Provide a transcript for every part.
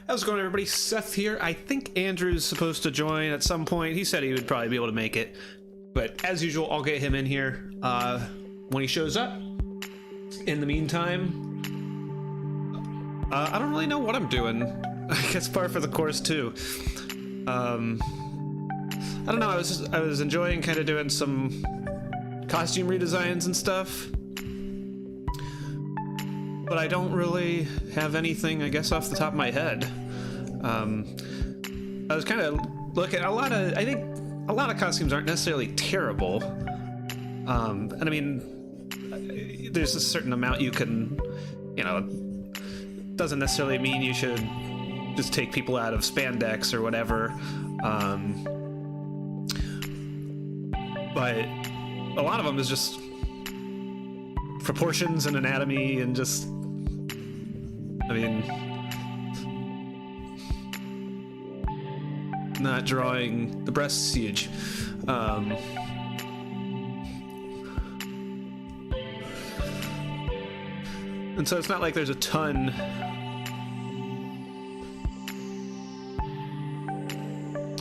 How's it going, everybody? Seth here. I think Andrew's supposed to join at some point. He said he would probably be able to make it, but as usual, I'll get him in here when he shows up. In the meantime, I don't really know what I'm doing. I guess par for the course too. I don't know. I was enjoying kind of doing some costume redesigns and stuff, but I don't really have anything, I guess, off the top of my head. I was kind of looking at I think a lot of costumes aren't necessarily terrible. And I mean, there's a certain amount you can, doesn't necessarily mean you should just take people out of spandex or whatever. But a lot of them is just proportions and anatomy and just, I mean, not drawing the breast siege. And so it's not like there's a ton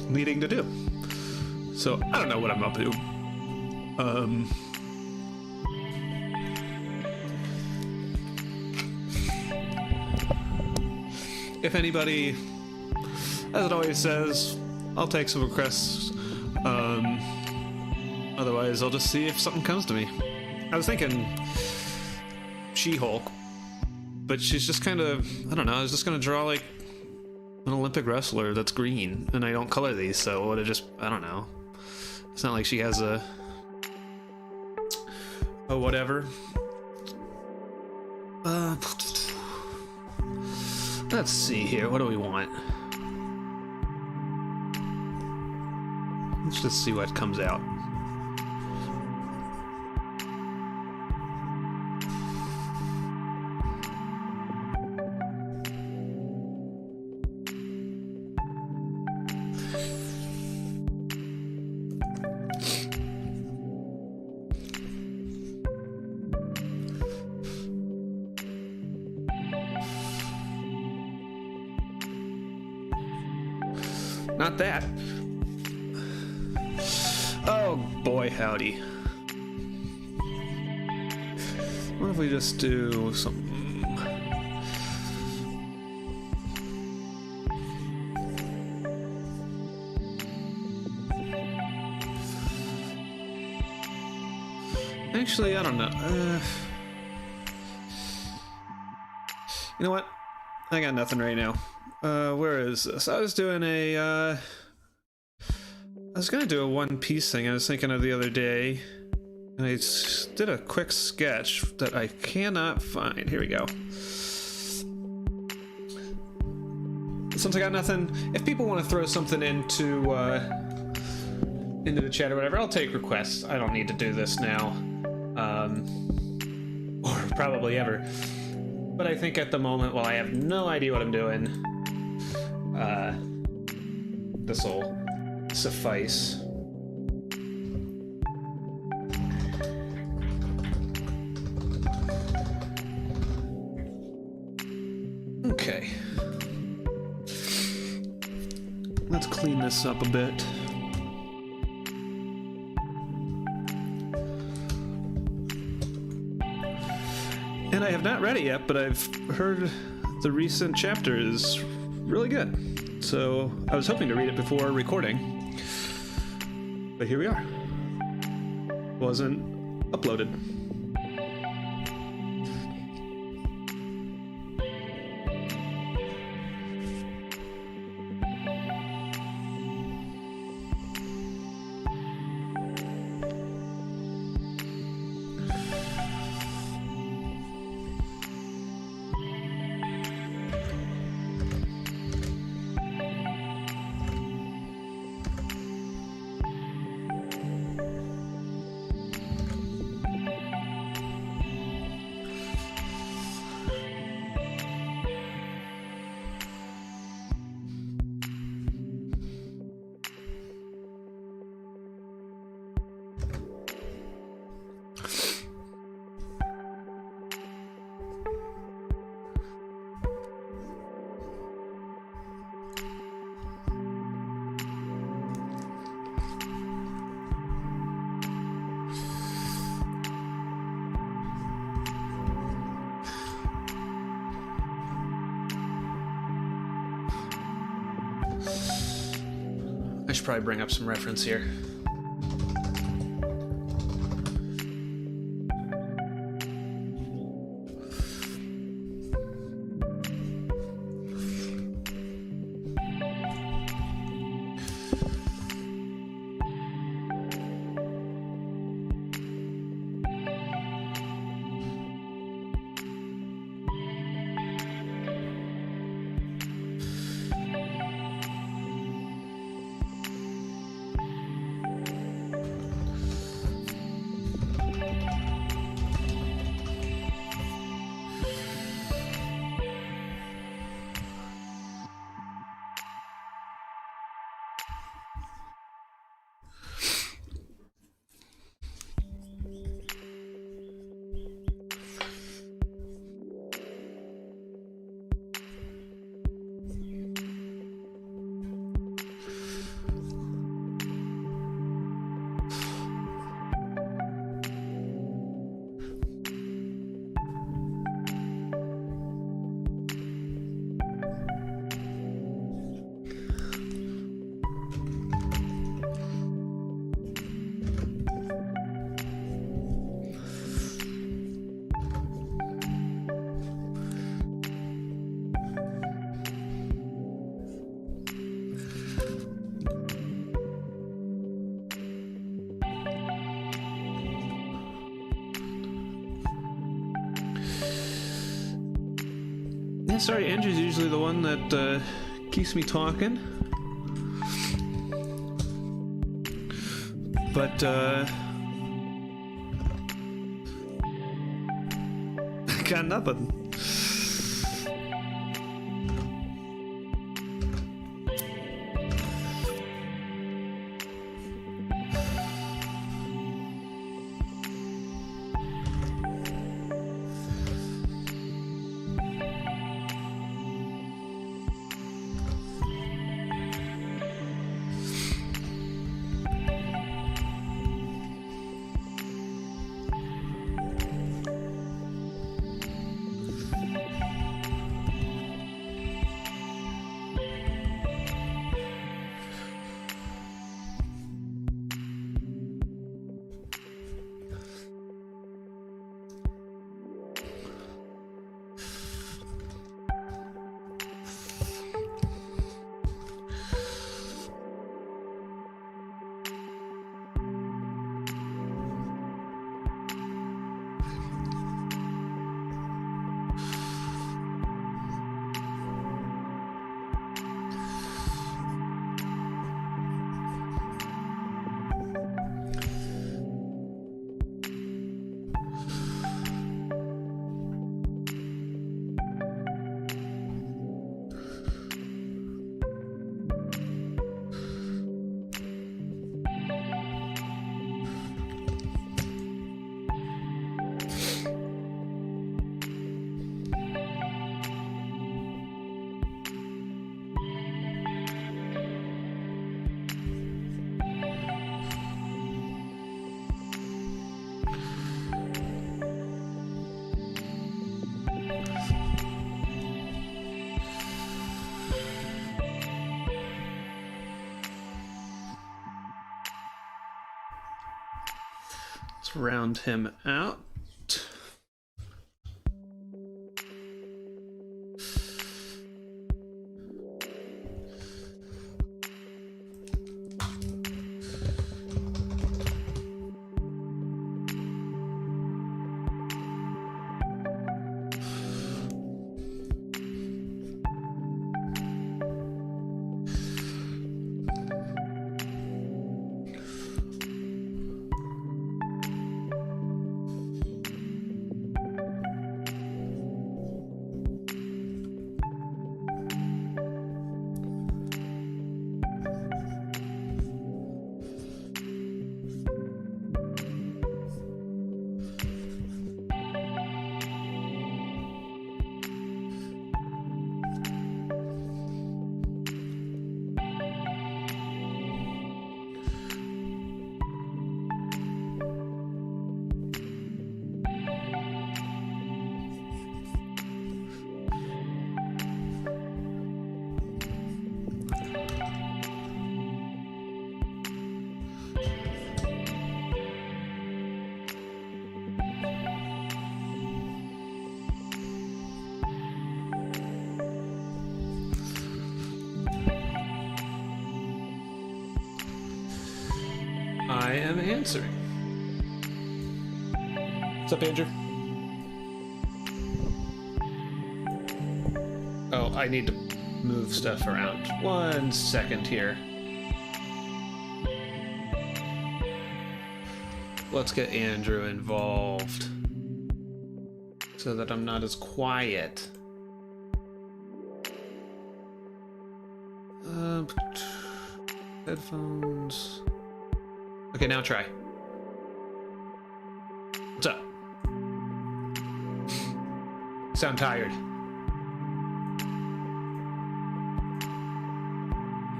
needing to do. So I don't know what I'm up to. If anybody, as it always says, I'll take some requests. Otherwise, I'll just see if something comes to me. I was thinking She-Hulk, but she's just kind of, I don't know, I was just going to draw like an Olympic wrestler that's green, and I don't color these, so it would have just, I don't know. It's not like she has a whatever. Let's see here. What do we want? Let's just see what comes out. Not that. Oh boy, howdy. What if we just do some... Actually, I don't know. You know what? I got nothing right now. Where is this? I was doing I was gonna do a One Piece thing I was thinking of the other day, and I did a quick sketch that I cannot find. Here we go. Since I got nothing, if people want to throw something into the chat or whatever, I'll take requests. I don't need to do this now, or probably ever. But I think at the moment, while I have no idea what I'm doing, this'll suffice. Okay. Let's clean this up a bit. And I have not read it yet, but I've heard the recent chapter is really good. So I was hoping to read it before recording, but here we are. Wasn't uploaded. I should probably bring up some reference here. Yeah, sorry, Andrew's usually the one that keeps me talking. But, got nothing. Let's round him out. I am answering. What's up, Andrew? Oh, I need to move stuff around. 1 second here. Let's get Andrew involved so that I'm not as quiet. Headphones. Okay, now try. What's up? Sound tired.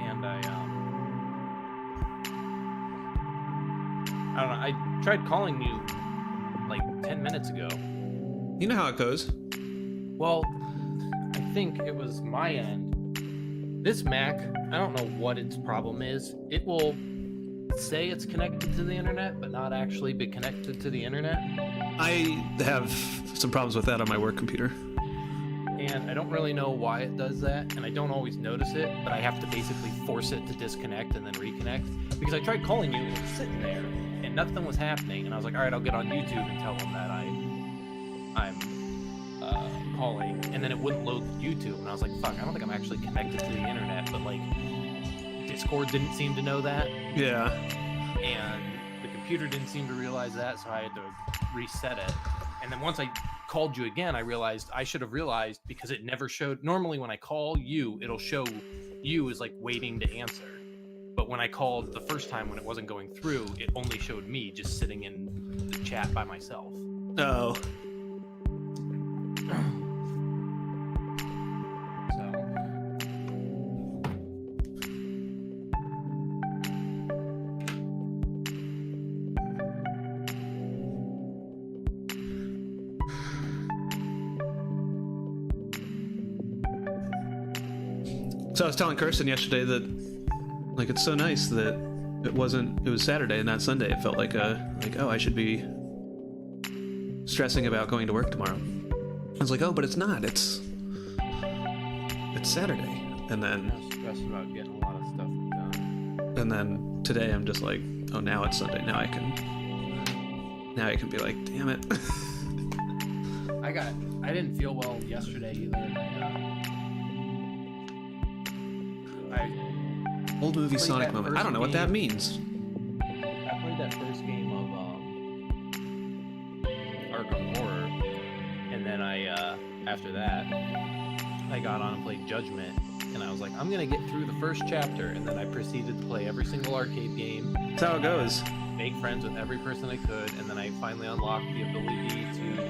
And I don't know, I tried calling you like 10 minutes ago. You know how it goes. Well, I think it was my end. This Mac, I don't know what its problem is. It will say it's connected to the internet, but not actually be connected to the internet. I have some problems with that on my work computer. And I don't really know why it does that, and I don't always notice it, but I have to basically force it to disconnect and then reconnect. Because I tried calling you, and it was sitting there, and nothing was happening, and I was like, alright, I'll get on YouTube and tell them that I'm calling, and then it wouldn't load YouTube, and I was like, fuck, I don't think I'm actually connected to the internet, but like, Discord didn't seem to know that. Yeah. And the computer didn't seem to realize that, so I had to reset it. And then once I called you again, I realized I should have realized, because it never showed. Normally when I call you, it'll show you as like waiting to answer. But when I called the first time when it wasn't going through, it only showed me just sitting in the chat by myself. Oh. So I was telling Kirsten yesterday that, like, it's so nice that it was Saturday and not Sunday. It felt like oh, I should be stressing about going to work tomorrow. I was like, oh, but it's not. It's Saturday. And then I was stressed about getting a lot of stuff done. And then today I'm just like, oh, now it's Sunday. Now I can be like, damn it. I didn't feel well yesterday either. Old movie Sonic moment. I don't know what that means. I played that first game of Arkham Horror, and then after that, I got on and played Judgment, and I was like, I'm gonna get through the first chapter, and then I proceeded to play every single arcade game. That's how it goes. Make friends with every person I could, and then I finally unlocked the ability to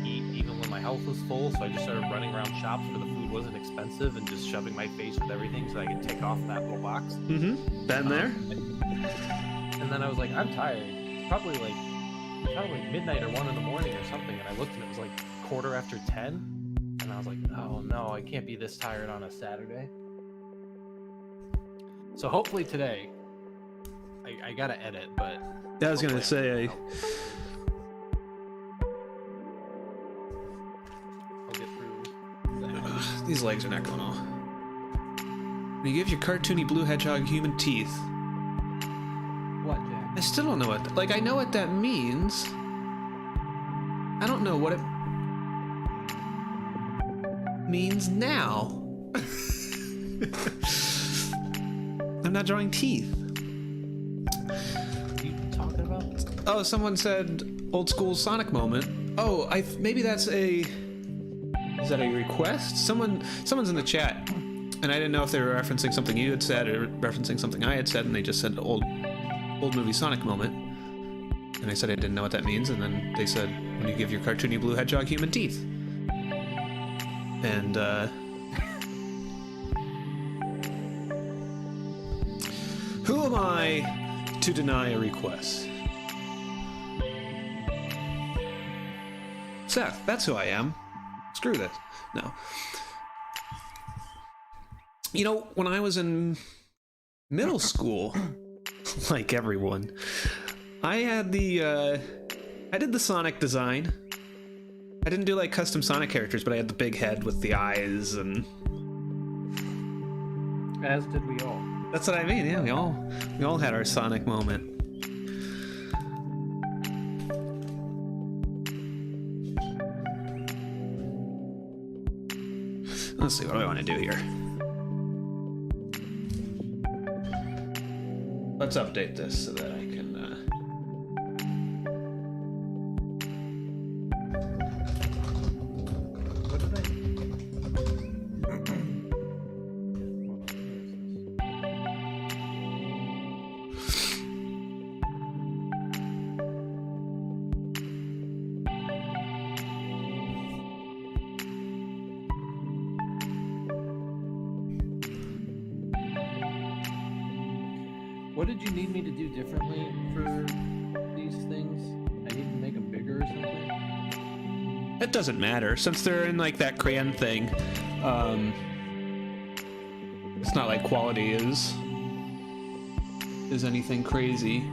eat even when my health was full, so I just started running around shops where the food wasn't expensive and just shoving my face with everything so I could take off that little box. Mm-hmm. Been there. And then I was like, I'm tired. It's probably like midnight or 1 in the morning or something, and I looked and it was like 10:15, and I was like, oh no, I can't be this tired on a Saturday. So hopefully today, I gotta edit, but yeah, I was gonna say I'll get through. These legs are not going off. When you give your cartoony blue hedgehog human teeth. What, Jack? I still don't know what. Like, I know what that means. I don't know what it means now. I'm not drawing teeth. What are you talking about? Oh, someone said old school Sonic moment. Oh, maybe that's a. Is that a request? Someone's in the chat, and I didn't know if they were referencing something you had said or referencing something I had said, and they just said old movie Sonic moment, and I said I didn't know what that means, and then they said when you give your cartoony blue hedgehog human teeth, and who am I to deny a request? Seth, that's who I am. Screw this. No. You know, when I was in middle school, like everyone, I did the Sonic design. I didn't do like custom Sonic characters, but I had the big head with the eyes, and As did we all. that's what I mean. Yeah, we all had our Sonic moment. Let's see, what do I want to do here? Let's update this so that I can... What did I... What did you need me to do differently for these things? I need to make them bigger or something? It doesn't matter, since they're in like that crayon thing. It's not like quality is anything crazy.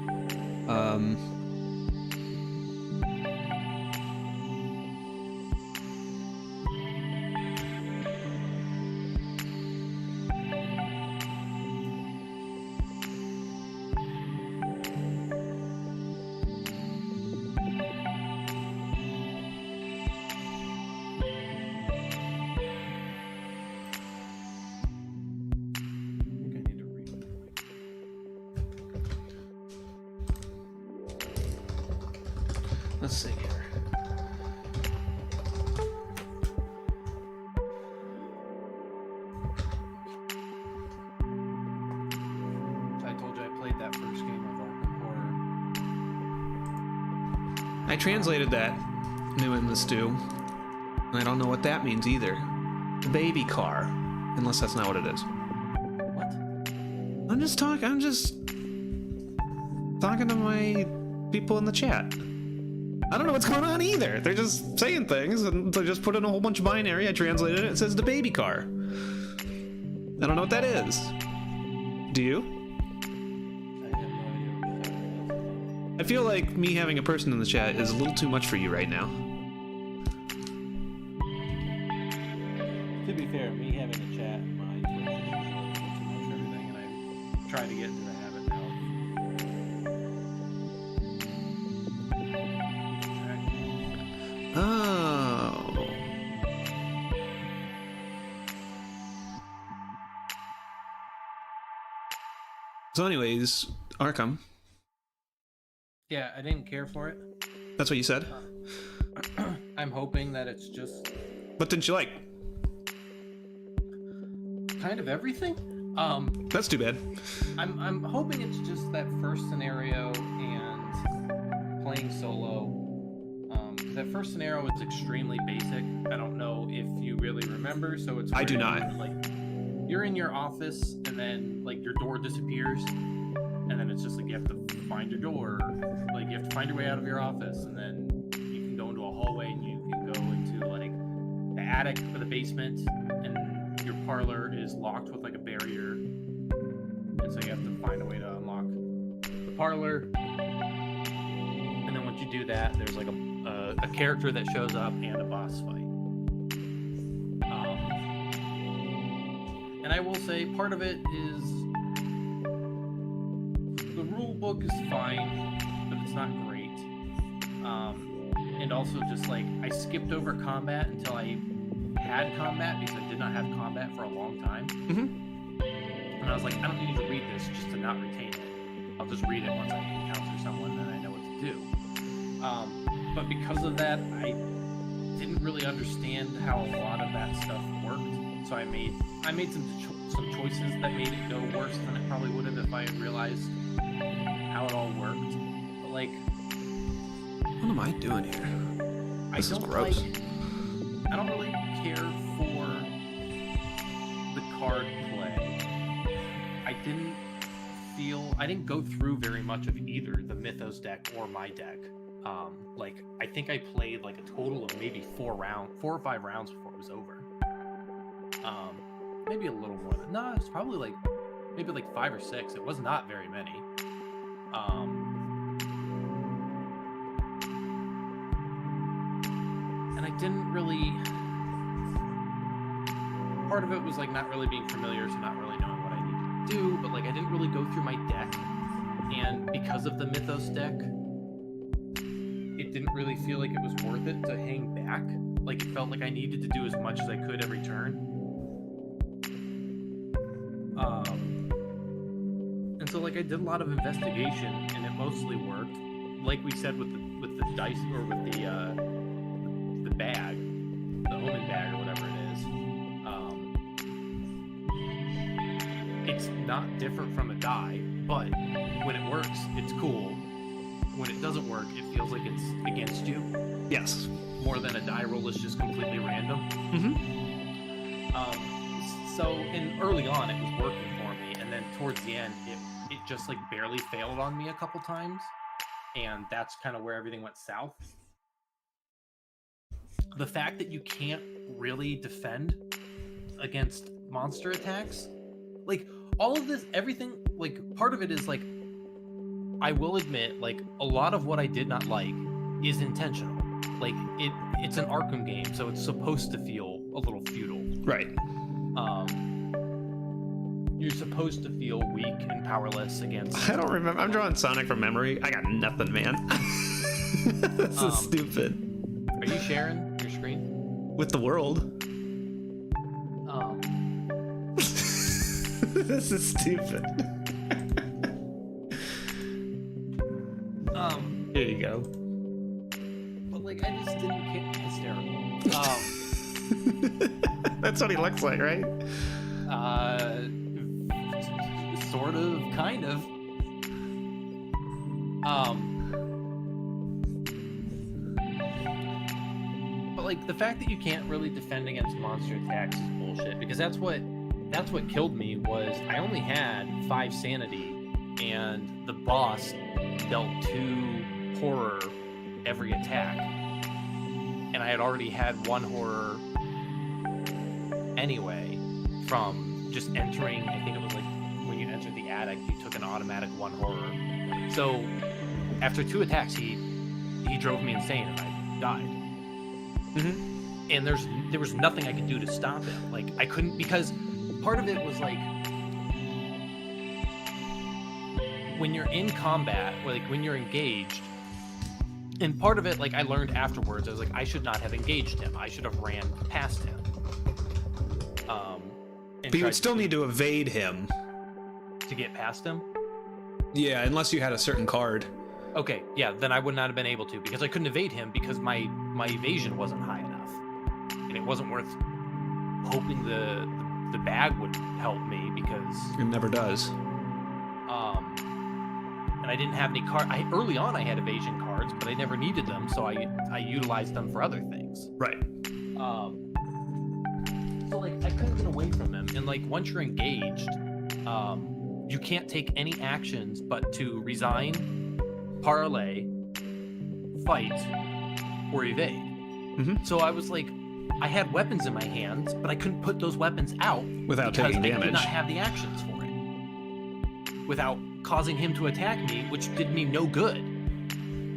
Let's see here. I told you I played that first game of Arkham Horror. I translated that new in the stew, and I don't know what that means either. The baby car, unless that's not what it is. What? I'm just talking to my people in the chat. I don't know what's going on either. They're just saying things, and they just put in a whole bunch of binary. I translated it. It says the baby car. I don't know what that is. Do you? I have no idea what that is. I feel like me having a person in the chat is a little too much for you right now. To be fair, me having a chat in my Twitch is usually too much for everything, and I try to get into the habit now. Oh. So anyways, Arkham. Yeah, I didn't care for it. That's what you said? I'm hoping that it's just What didn't you like? kind of everything. That's too bad. I'm hoping it's just that first scenario and playing solo. That first scenario was extremely basic. I don't know if you really remember, so it's I do where not. Like, you're in your office and then like your door disappears, and then it's just like you have to find your door, like you have to find your way out of your office, and then you can go into a hallway and you can go into like the attic or the basement, and your parlor is locked with like a barrier, and so you have to find a way to unlock the parlor. And then once you do that, there's like a character that shows up and a boss fight. And I will say part of it is the rule book is fine, but it's not great. And also just like I skipped over combat until I had combat because I did not have combat for a long time. Mm-hmm. And I was like, I don't need to read this just to not retain it. I'll just read it once I encounter someone and I know what to do. But because of that, I didn't really understand how a lot of that stuff worked. So I made some choices that made it go worse than it probably would have if I had realized how it all worked. But like, What am I doing here? This is gross. I don't really care for the card play. I didn't go through very much of either the Mythos deck or my deck. Like I think I played like a total of maybe 4 or 5 rounds before it was over. Maybe a little more than, no, it's probably like maybe like 5 or 6. It was not very many. And I didn't really, part of it was like not really being familiar, so not really knowing what I needed to do, but like I didn't really go through my deck, and because of the Mythos deck, it didn't really feel like it was worth it to hang back. Like it felt like I needed to do as much as I could every turn. And so like I did a lot of investigation, and it mostly worked. Like we said with the dice, or with the bag, the omen bag or whatever it is. It's not different from a die, but when it works, it's cool. When it doesn't work, it feels like it's against you. Yes. More than a die roll is just completely random. So early on it was working for me, and then towards the end it just like barely failed on me a couple times, and that's kind of where everything went south. The fact that you can't really defend against monster attacks, like all of this, everything, like part of it is like, I will admit, like a lot of what I did not like is intentional. Like it's an Arkham game, so it's supposed to feel a little feudal. Right. You're supposed to feel weak and powerless against... I don't remember. I'm drawing Sonic from memory. I got nothing, man. This is stupid. Are you sharing your screen? With the world. This is stupid. Here you go. But like, I just didn't get hysterical. That's what he looks like, right? Sort of, kind of. But like the fact that you can't really defend against monster attacks is bullshit, because that's what killed me. Was I only had 5 sanity, and the boss dealt 2 horror every attack, and I had already had 1 horror anyway from just entering. I think it was like when you entered the attic, you took an automatic 1 horror. So after 2 attacks, he drove me insane, and I died. And there was nothing I could do to stop him. Like I couldn't, because part of it was like, when you're in combat, or like when you're engaged, and part of it, like I learned afterwards, I was like, I should not have engaged him. I should have ran past him. But you would still need to evade him to get past him. Yeah, unless you had a certain card. Okay, yeah, then I would not have been able to, because I couldn't evade him because my evasion wasn't high enough, and it wasn't worth hoping the bag would help me, because it never does. And I didn't have any card. Early on I had evasion cards, but I never needed them, so I utilized them for other things. Right. So like I couldn't get away from him, and like once you're engaged, you can't take any actions but to resign, parlay, fight, or evade. So I was like, I had weapons in my hands, but I couldn't put those weapons out without taking damage. I did not have the actions for it, without causing him to attack me, which did me no good.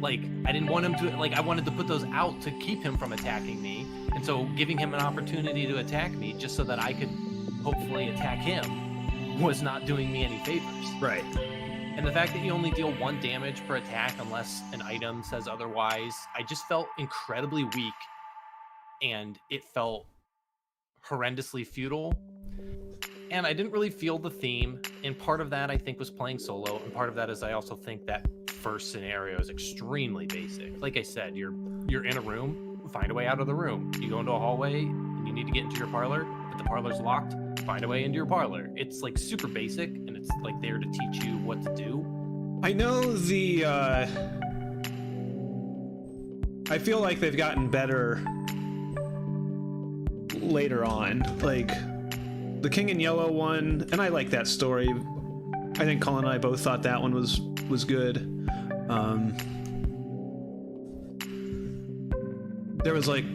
Like I didn't want him to, like I wanted to put those out to keep him from attacking me, and so giving him an opportunity to attack me just so that I could hopefully attack him was not doing me any favors. Right. And the fact that you only deal 1 damage per attack unless an item says otherwise, I just felt incredibly weak, and it felt horrendously futile. And I didn't really feel the theme, and part of that I think was playing solo, and part of that is I also think that first scenario is extremely basic. Like I said, you're in a room, find a way out of the room. You go into a hallway and you need to get into your parlor, but the parlor's locked, find a way into your parlor. It's like super basic, and it's like there to teach you what to do. I know I feel like they've gotten better later on. Like the King in Yellow one, and I like that story. I think Colin and I both thought that one was good. There was like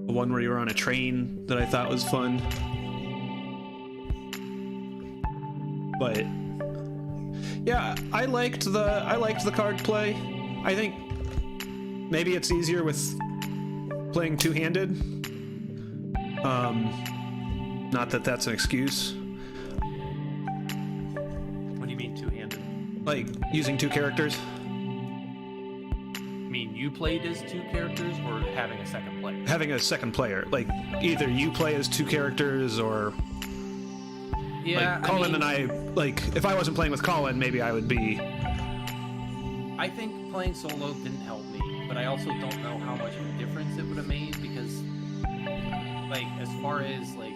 one where you were on a train that I thought was fun. But yeah, I liked the card play. I think maybe it's easier with playing two-handed. Not that that's an excuse. What do you mean two-handed? Like using 2 characters. You mean you played as 2 characters, or having a second player? Having a second player. Like either you play as 2 characters, or Yeah, like Colin and I, like if I wasn't playing with Colin, maybe I would be. I think playing solo didn't help me, but I also don't know how much of a difference it would have made because, like, as far as like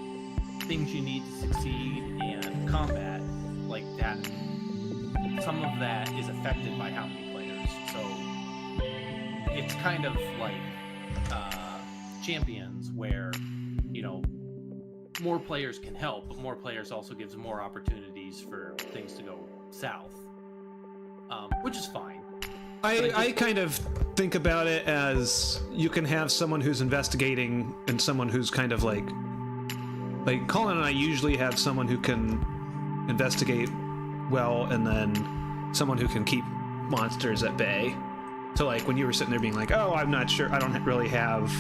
things you need to succeed and combat, like that, some of that is affected by how many players. So it's kind of like Champions, where more players can help, but more players also gives more opportunities for things to go south, which is fine. I kind of think about it as you can have someone who's investigating and someone who's kind of like Colin and I usually have someone who can investigate well, and then someone who can keep monsters at bay. So like when you were sitting there being like, oh, I'm not sure, I don't really have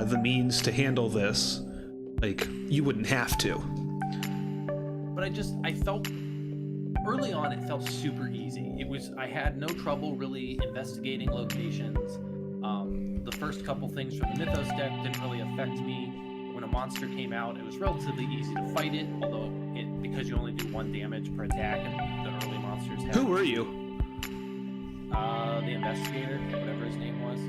the means to handle this, like you wouldn't have to. But I felt early on it felt super easy. I had no trouble really investigating locations. The first couple things from the Mythos deck didn't really affect me. When a monster came out, it was relatively easy to fight it, although because you only do 1 damage per attack, and the early monsters have. Who were you? The investigator, whatever his name was.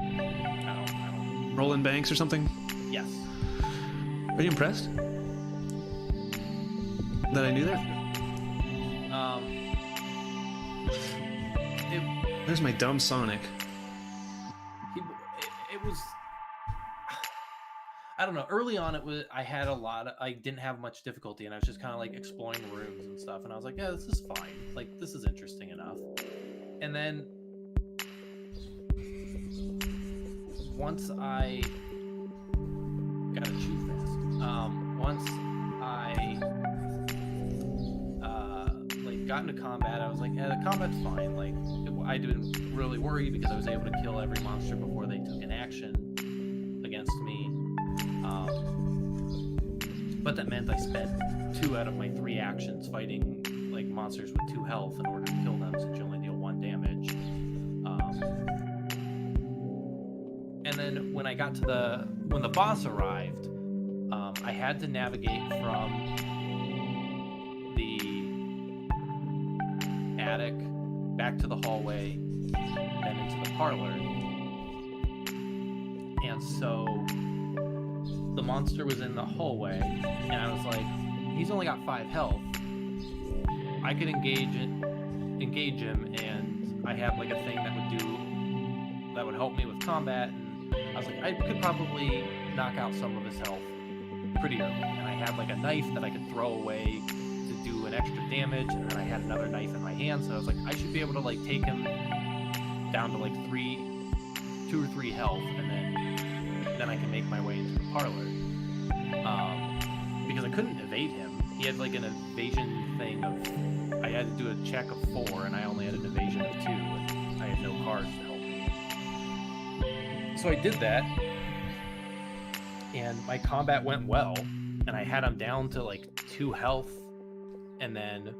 I don't. Roland Banks or something? Yes. Are you impressed that I knew that? There's my dumb Sonic. It was. I don't know. Early on, I didn't have much difficulty, and I was just kind of like exploring rooms and stuff, and I was like, yeah, this is fine. Like, this is interesting enough. And then once I gotta chew fast. Once I got into combat, I was like, yeah, the combat's fine. Like, I didn't really worry because I was able to kill every monster before they took an action against me. But that meant I spent 2 out of my 3 actions fighting like monsters with 2 health in order to kill them, since you only deal 1 damage. And then when I got to when the boss arrived, I had to navigate from the attic back to the hallway, then into the parlor. And so the monster was in the hallway, and I was like, he's only got 5 health. I could engage him, and I had like a thing that would help me with combat. And I was like, I could probably knock out some of his health pretty early. And I had like a knife that I could throw away to do an extra damage, and then I had another knife in my hand, so I was like, I should be able to like take him down to like 2 or 3 health, and then I can make my way into the parlor. Because I couldn't evade him. He had like an evasion thing of, I had to do a check of 4, and I only had an evasion of 2, and I had no cards to help me. So I did that, and my combat went well, and I had him down to like 2 health, and then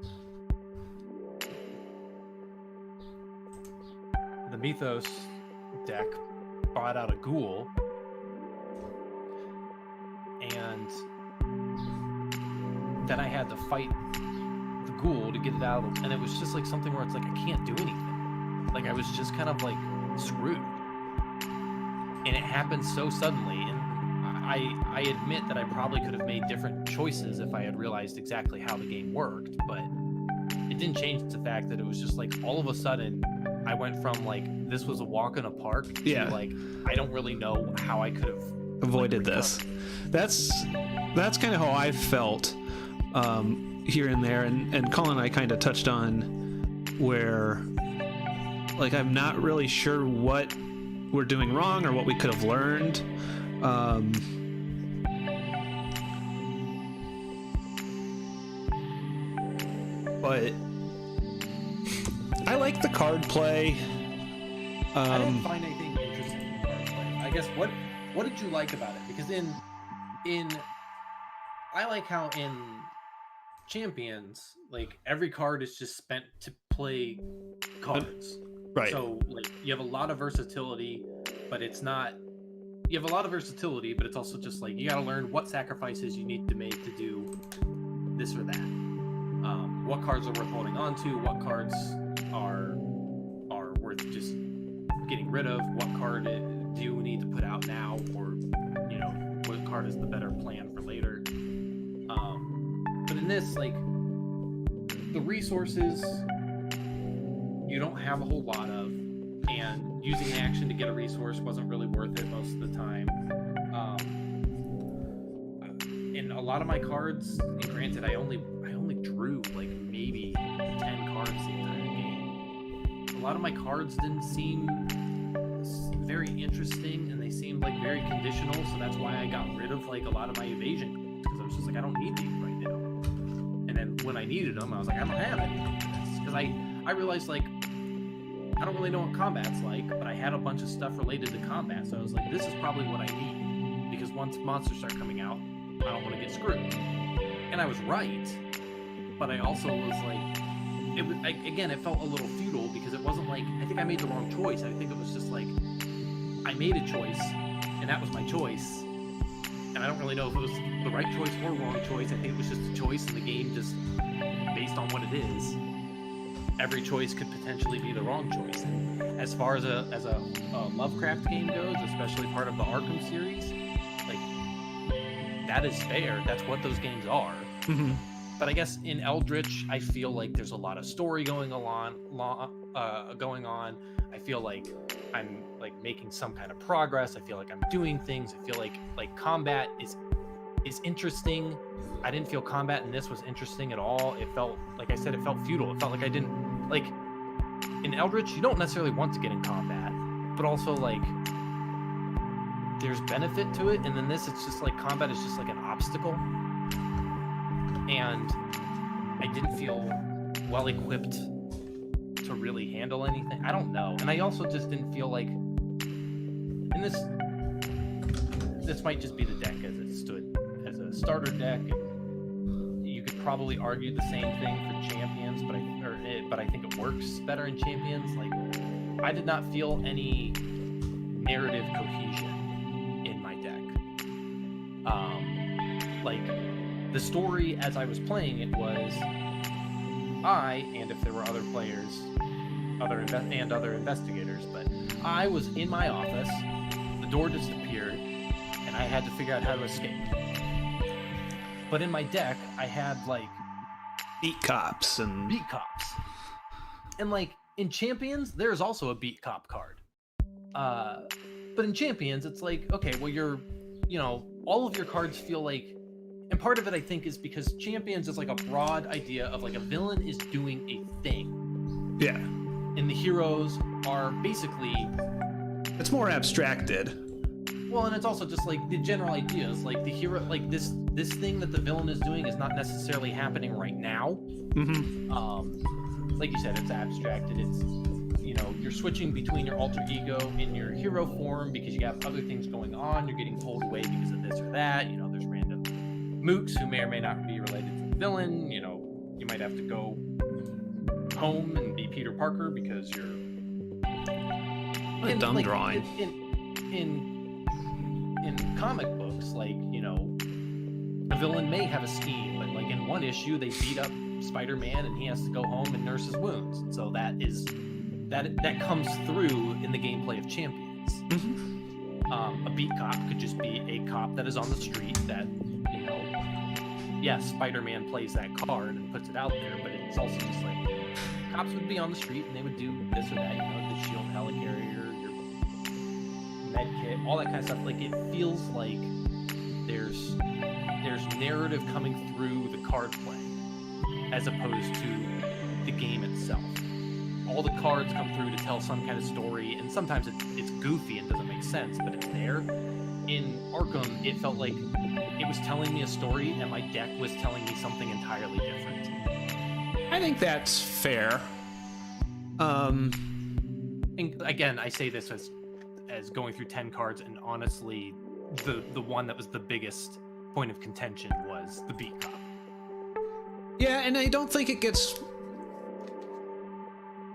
the Mythos deck brought out a ghoul, and then I had to fight the ghoul to get it out, and it was just like something where it's like I can't do anything. Like, I was just kind of like screwed, and it happened so suddenly. And I admit that I probably could have made different choices if I had realized exactly how the game worked, but it didn't change the fact that it was just like all of a sudden I went from like this was a walk in a park to like I don't really know how I could have avoided this. That's kind of how I felt here and there, and Colin and I kind of touched on where like I'm not really sure what we're doing wrong or what we could have learned. But I like the card play. I didn't find anything interesting in the card play. I guess what did you like about it? Because in I like how in Champions, like every card is just spent to play cards. Right. So like you have a lot of versatility, but it's not, you have a lot of versatility, but it's also just like you got to learn what sacrifices you need to make to do this or that. What cards are worth holding on to, what cards are worth just getting rid of, what card do you need to put out now, or what card is the better plan for later. But in this, like, the resources you don't have a whole lot of, and using an action to get a resource wasn't really worth it most of the time. And a lot of my cards, and granted, I only drew like maybe 10 cards the entire game. A lot of my cards didn't seem very interesting, and they seemed like very conditional, so that's why I got rid of like a lot of my evasion, because I was just like, I don't need these right now. And then when I needed them, I was like, I don't have any, because I realized, like, I don't really know what combat's like, but I had a bunch of stuff related to combat, so I was like, this is probably what I need, because once monsters start coming out, I don't want to get screwed. And I was right, but I also was like, it felt a little futile, because it wasn't like, I think I made the wrong choice. I think it was just like, I made a choice, and that was my choice. And I don't really know if it was the right choice or wrong choice. I think it was just a choice, and the game just, based on what it is, every choice could potentially be the wrong choice. And as far as a Lovecraft game goes, especially part of the Arkham series, like, that is fair. That's what those games are. Mm-hmm. But I guess in Eldritch, I feel like there's a lot of story going on. I feel like I'm like making some kind of progress. I feel like I'm doing things. I feel like combat is interesting. I didn't feel combat in this was interesting at all. It felt, like I said, it felt futile. It felt like I didn't, like, in Eldritch, you don't necessarily want to get in combat, but also, like, there's benefit to it. And then this, it's just like combat is just like an obstacle. And I didn't feel well equipped to really handle anything. I don't know. And I also just didn't feel like, and this might just be the deck as it stood as a starter deck. And you could probably argue the same thing for Champions, but I think it works better in Champions. Like, I did not feel any narrative cohesion in my deck. Like, the story as I was playing it was, and if there were other players, other investigators, but I was in my office, the door disappeared, and I had to figure out how to escape. But in my deck, I had, like, beat cops. And, like, in Champions, there's also a beat cop card. But in Champions, it's like, okay, well, all of your cards feel like, and part of it, I think, is because Champions is like a broad idea of like a villain is doing a thing. Yeah. And the heroes are basically... It's more abstracted. Well, and it's also just like the general idea is like the hero, like this thing that the villain is doing is not necessarily happening right now. Mm-hmm. Like you said, it's abstracted. It's, you're switching between your alter ego and your hero form because you have other things going on. You're getting pulled away because of this or that. There's random mooks who may or may not be related to the villain. You might have to go home and be Peter Parker because you're a dumb drawing. In comic books, like, a villain may have a scheme, but like in one issue they beat up Spider-Man and he has to go home and nurse his wounds. And so that comes through in the gameplay of Champions. Mm-hmm. A beat cop could just be a cop that is on the street that, yes, Spider-Man plays that card and puts it out there, but it's also just like cops would be on the street and they would do this or that, the shield helicarrier, your med kit, all that kind of stuff. Like, it feels like there's narrative coming through the card play as opposed to the game itself. All the cards come through to tell some kind of story, and sometimes it's goofy and doesn't make sense, but it's there. In Arkham, it felt like it was telling me a story and my deck was telling me something entirely different. I think that's fair. And again, I say this as going through 10 cards, and honestly, the one that was the biggest point of contention was the beat cop. Yeah, and I don't think it gets...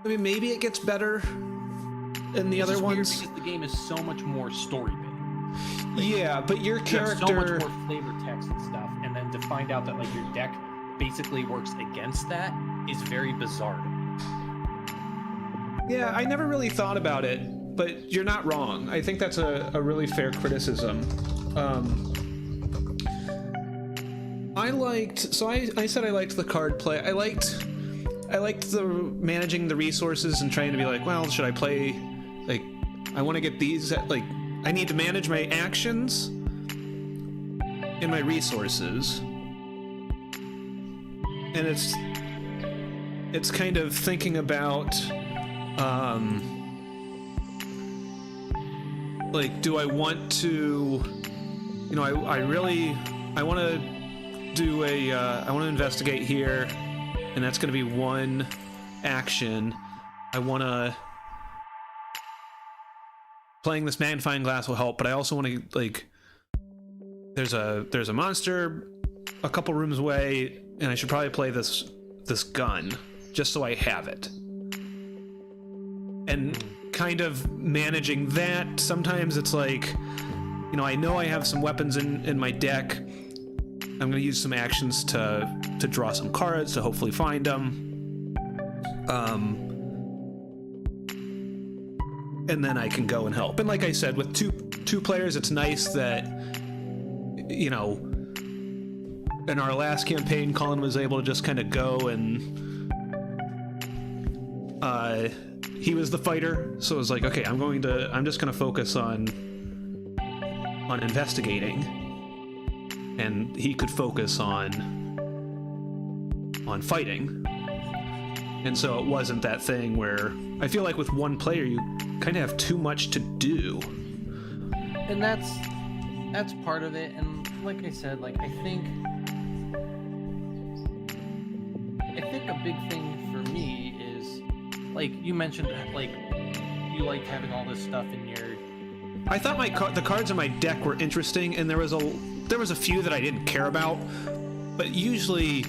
I mean, maybe it gets better in the other ones. Weird because the game is so much more story-based. Yeah, but your You have so much character. more flavor text and stuff, and then to find out that like your deck basically works against that is very bizarre to me. Yeah, I never really thought about it, but you're not wrong. I think that's a really fair criticism. I said I liked the card play. I liked the managing the resources and trying to be like, well, should I play, like, I want to get these, like, I need to manage my actions and my resources. And it's kind of thinking about, like, do I want to, you know, I want to do I want to investigate here, and that's going to be one action. I want to, playing this magnifying glass will help, but I also want to, like, there's a monster a couple rooms away, and I should probably play this gun just so I have it. And kind of managing that. Sometimes it's like, you know I have some weapons in my deck. I'm going to use some actions to draw some cards to hopefully find them. And then I can go and help. And like I said, with two players, it's nice that, you know, in our last campaign, Colin was able to just kind of go and he was the fighter, so it was like, okay, I'm just gonna focus on investigating, and he could focus on fighting. And so it wasn't that thing where I feel like with one player you kind of have too much to do. And that's part of it. And like I said, like I think a big thing for me is, like you mentioned, like you liked having all this stuff in your. I thought the cards in my deck were interesting, and there was a few that I didn't care about, but usually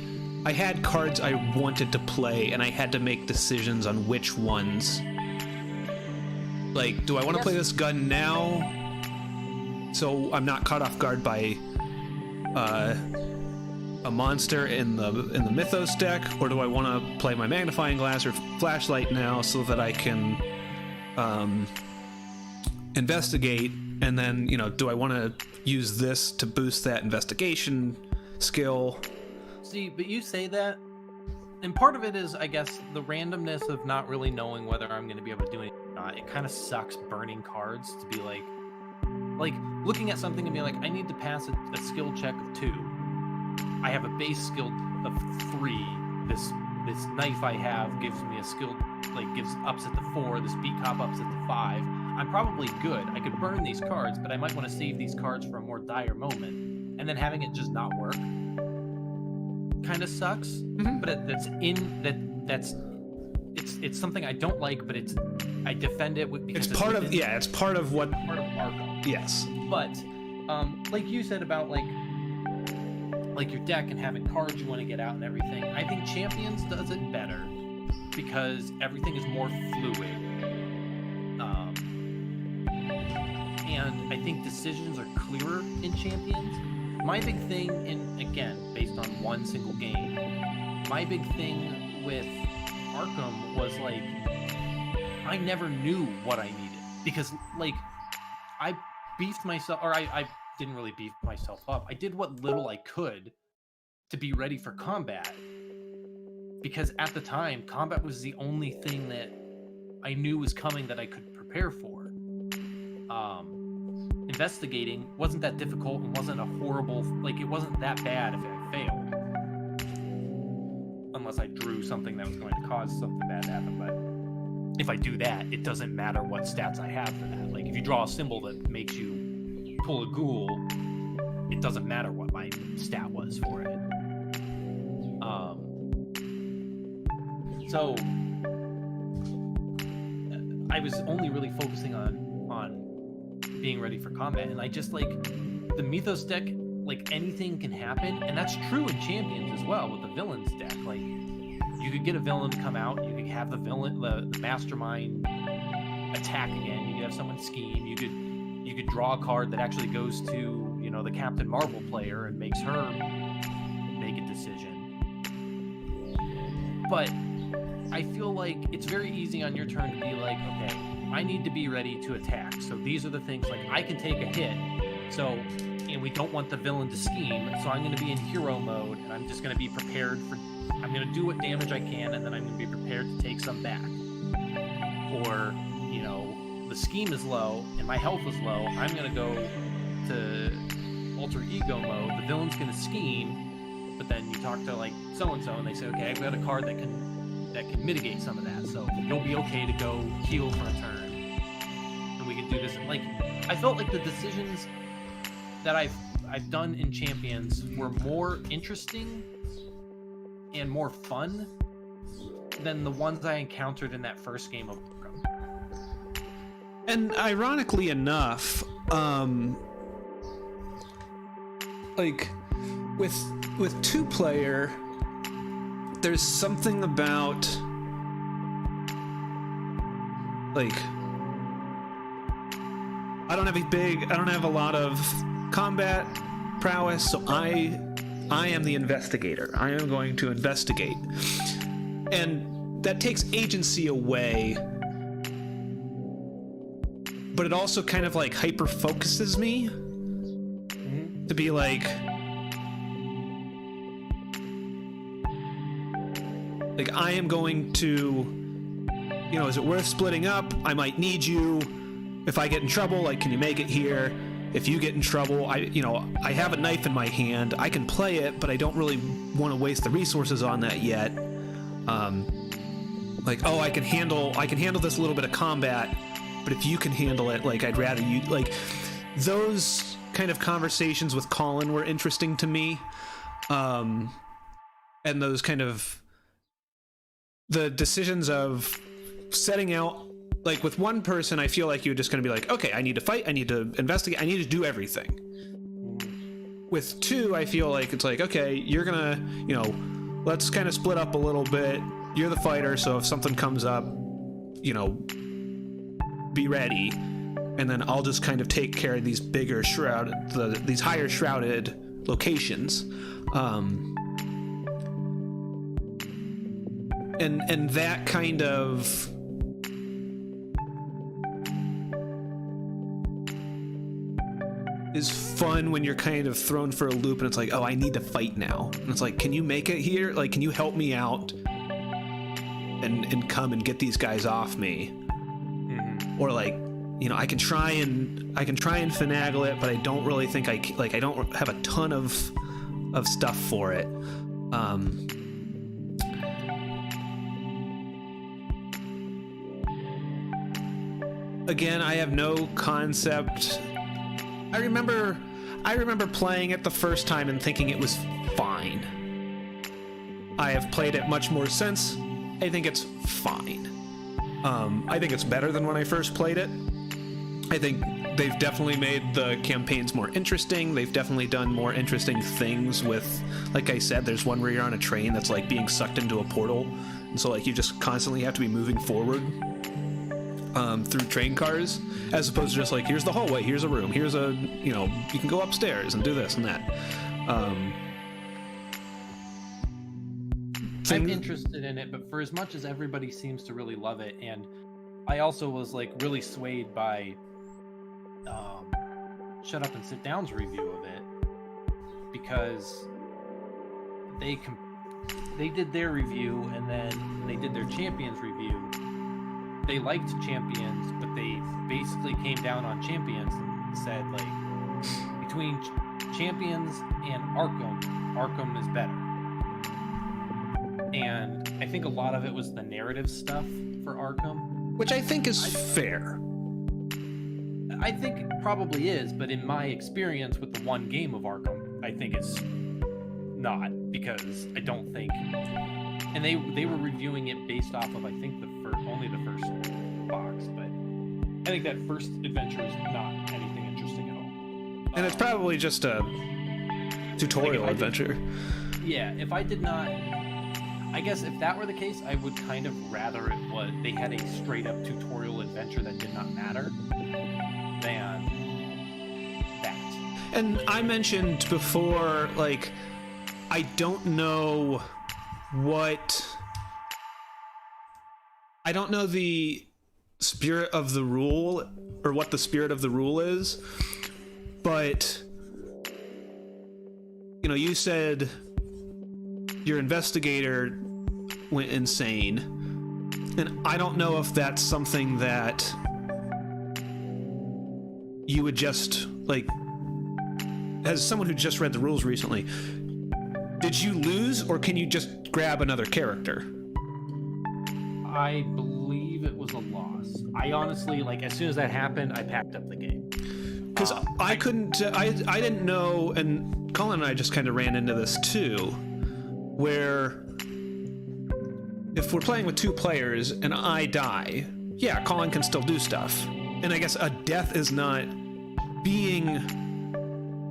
I had cards I wanted to play, and I had to make decisions on which ones. Like, do I want to play this gun now, so I'm not caught off guard by a monster in the Mythos deck, or do I want to play my magnifying glass or flashlight now so that I can investigate, and then, you know, do I want to use this to boost that investigation skill? See, but you say that, and part of it is, I guess, the randomness of not really knowing whether I'm going to be able to do it or not. It kind of sucks burning cards to be like looking at something and be like, I need to pass a skill check of 2. I have a base skill of 3. This knife I have gives me a skill, like ups it to 4. This beat cop ups it to 5. I'm probably good. I could burn these cards, but I might want to save these cards for a more dire moment. And then having it just not work kind of sucks. Mm-hmm. But it's something I don't like, but I defend it because it's part of what. Part of Arkham. Yes. But like you said about like your deck and having cards you want to get out and everything, I think Champions does it better because everything is more fluid. And I think decisions are clearer in Champions. My big thing, and again, based on one single game, my big thing with Arkham was like, I never knew what I needed because like I beefed myself, or I didn't really beef myself up. I did what little I could to be ready for combat because at the time, combat was the only thing that I knew was coming that I could prepare for. Investigating wasn't that difficult and wasn't a horrible, like it wasn't that bad if I failed. Unless I drew something that was going to cause something bad to happen, but if I do that, it doesn't matter what stats I have for that. Like if you draw a symbol that makes you pull a ghoul, it doesn't matter what my stat was for it. So I was only really focusing on being ready for combat, and I just like the Mythos deck, like anything can happen, and that's true in Champions as well with the villains deck. Like you could get a villain to come out, you could have the villain, the mastermind attack again, you could have someone scheme, you you could draw a card that actually goes to, the Captain Marvel player and makes her make a decision. But I feel like it's very easy on your turn to be like, okay, I need to be ready to attack. So these are the things, like, I can take a hit. And we don't want the villain to scheme. So I'm going to be in hero mode, and I'm just going to be prepared I'm going to do what damage I can, and then I'm going to be prepared to take some back. Or, the scheme is low and my health is low. I'm going to go to alter ego mode. The villain's going to scheme, but then you talk to like so-and-so and they say, okay, I've got a card that can mitigate some of that. So you'll be okay to go heal for a turn. And we can do this. Like, I felt like the decisions that I've done in Champions were more interesting and more fun than the ones I encountered in that first game of Arkham. And ironically enough, like with 2-player, there's something about like I don't have a lot of combat prowess, so I am the investigator. I am going to investigate. And that takes agency away, but it also kind of like hyper focuses me to be like I am going to, is it worth splitting up? I might need you. If I get in trouble, like, can you make it here? If you get in trouble, I have a knife in my hand. I can play it, but I don't really want to waste the resources on that yet. I can handle this little bit of combat, but if you can handle it, like, I'd rather you, like, those kind of conversations with Colin were interesting to me. And those kind of the decisions of setting out, like, with one person, I feel like you're just going to be like, okay, I need to fight, I need to investigate, I need to do everything. With 2, I feel like it's like, okay, you're gonna, let's kind of split up a little bit. You're the fighter, so if something comes up, be ready. And then I'll just kind of take care of these bigger these higher shrouded locations. And that kind of is fun when you're kind of thrown for a loop and it's like, oh, I need to fight now. And it's like, can you make it here? Like, can you help me out and come and get these guys off me? Mm-hmm. Or like, I can try and finagle it, but I don't really think I don't have a ton of stuff for it. Again, I have no concept. I remember playing it the first time and thinking it was fine. I have played it much more since. I think it's fine. I think it's better than when I first played it. I think they've definitely made the campaigns more interesting. They've definitely done more interesting things with, like I said, there's one where you're on a train that's like being sucked into a portal. And so like you just constantly have to be moving forward through train cars, as opposed to just like, here's the hallway, here's a room, here's a, you can go upstairs and do this and that. I'm interested in it, but for as much as everybody seems to really love it, and I also was like really swayed by Shut Up and Sit Down's review of it, because they did their review and then they did their Champions review. They liked Champions, but they basically came down on Champions and said, like, between Champions and Arkham is better. And I think a lot of it was the narrative stuff for Arkham, which I think is fair. I think it probably is, but in my experience with the one game of Arkham, I think it's not, because I don't think, and they were reviewing it based off of, I think, only the first box, but I think that first adventure is not anything interesting at all. And it's probably just a tutorial adventure. If I did not, I guess if that were the case, I would kind of rather they had a straight up tutorial adventure that did not matter than And I mentioned before, like, I don't know the spirit of the rule, or what the spirit of the rule is, but, you know, you said your investigator went insane, and I don't know if that's something that you would just, like, as someone who just read the rules recently, did you lose, or can you just grab another character? I believe it was a loss. I honestly, like, as soon as that happened, I packed up the game. Because I didn't know, and Colin and I just kind of ran into this too, where if we're playing with 2 players and I die, yeah, Colin can still do stuff. And I guess a death is not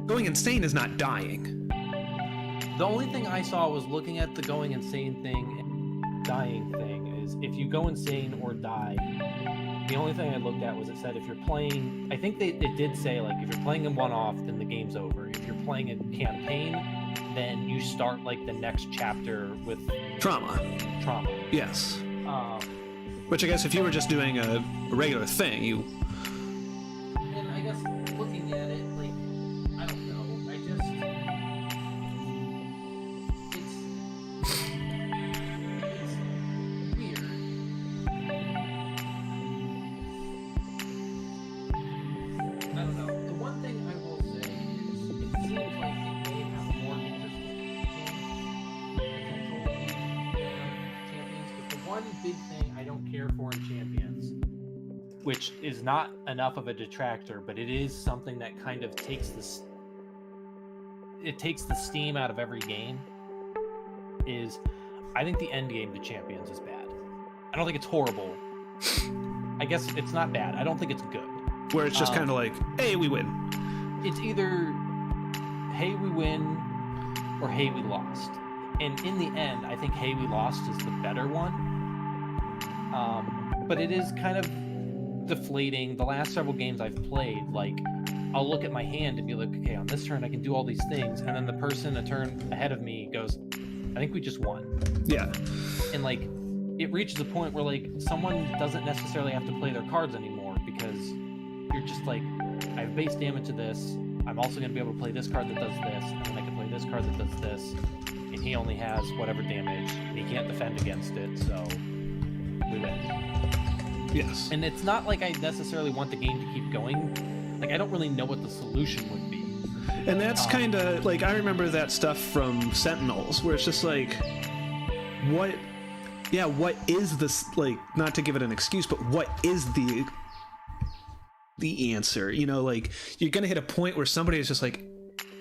going insane is not dying. The only thing I saw was looking at the going insane thing and dying thing is if you go insane or die, the only thing I looked at was it said if you're playing, I think it did say, like, if you're playing in one-off, then the game's over. If you're playing a campaign, then you start, like, the next chapter with Trauma. Yes. Which I guess if you were just doing a regular thing, you... And I guess looking at it, like, I don't know, it's weird. I don't know. The one thing I will say is it seems like it may have more interesting champions, but the one big thing I don't care for in champions, which is not enough of a detractor, but it is something that kind of takes the steam out of every game, is I think the end game to champions is bad. I don't think it's horrible. I guess it's not bad. I don't think it's good. Where it's just kind of like, hey, we win. It's either, hey, we win, or hey, we lost. And in the end, I think hey, we lost is the better one. But it is kind of deflating. The last several games I've played, like, I'll look at my hand and be like, okay, on this turn I can do all these things, and then the person a turn ahead of me goes, I think we just won. Yeah. And, like, it reaches a point where, like, someone doesn't necessarily have to play their cards anymore, because you're just like, I have base damage to this, I'm also going to be able to play this card that does this, and then I can play this card that does this, and he only has whatever damage, and he can't defend against it, so we win. Yes. And it's not like I necessarily want the game to keep going. Like, I don't really know what the solution would be. And that's kind of like, I remember that stuff from Sentinels, where it's just like, what is this, like, not to give it an excuse, but what is the answer? You know, like, you're gonna hit a point where somebody is just like,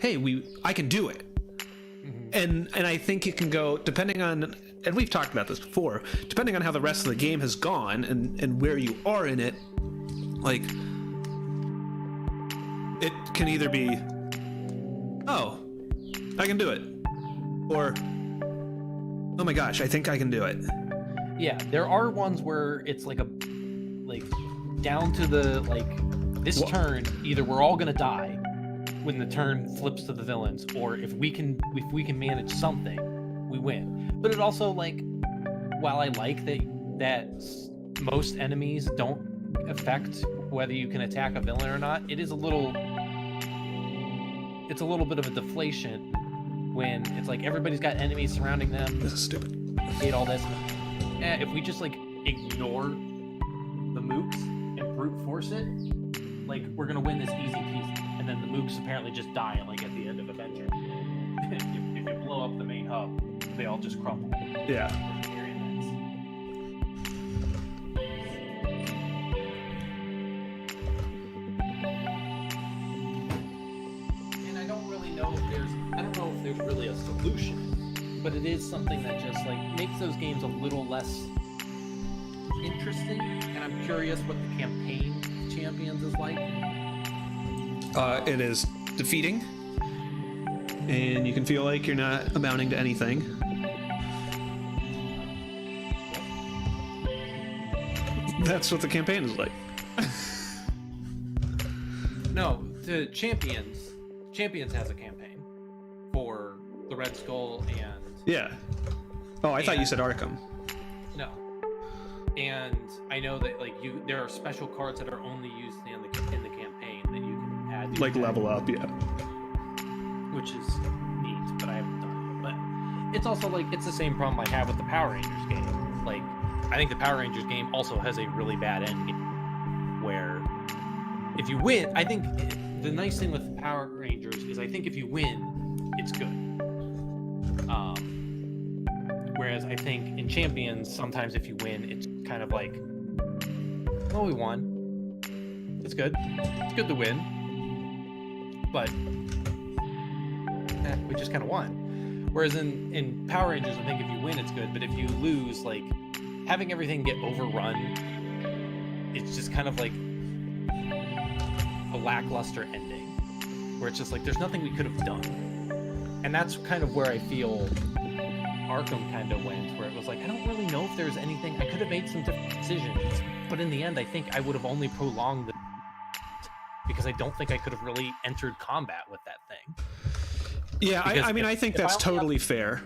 hey, I can do it. And I think it can go, depending on, and we've talked about this before, depending on how the rest of the game has gone and where you are in it, like, it can either be, oh, I can do it, or, oh my gosh, I think I can do it. Yeah, there are ones where it's like down to the, like, this turn, either we're all gonna die when the turn flips to the villains, or if we can manage something, we win. But it also, like, while I like that most enemies don't affect whether you can attack a villain or not, it's a little bit of a deflation when it's like everybody's got enemies surrounding them. This is stupid. Hate all this. If we just, like, ignore the mooks and brute force it, like, we're gonna win this easy peasy. And then the mooks apparently just die, like, at the end of Avenger. If you blow up the main hub, they all just crumble. Yeah. And I don't know if there's really a solution, but it is something that just, like, makes those games a little less interesting. And I'm curious what the campaign Champions is like. It is defeating, and you can feel like you're not amounting to anything. That's what the campaign is like. No, the Champions Champions has a campaign for the Red Skull and Yeah. Oh, I thought you said Arkham. no. And I know that like there are special cards that are only used in the campaign that you can add. To Like level up, yeah. which is neat, but I haven't done it. But it's also like it's the same problem I have with the Power Rangers game. Like I think the Power Rangers game also has a really bad end game where if you win, I think the nice thing with the Power Rangers is I think if you win, it's good. Whereas I think in Champions, sometimes if you win, it's kind of like, oh, we won. It's good. It's good to win. But we just kind of won. Whereas in Power Rangers, I think if you win, it's good. But if you lose, like, having everything get overrun, it's just kind of like a lackluster ending. Where it's just like, there's nothing we could have done. And that's kind of where I feel Arkham kind of went, where it was like, I don't really know if there's anything. I could have made some different decisions, but in the end, I think I would have only prolonged the because I don't think I could have really entered combat with that thing. Yeah, I mean, I think that's totally fair.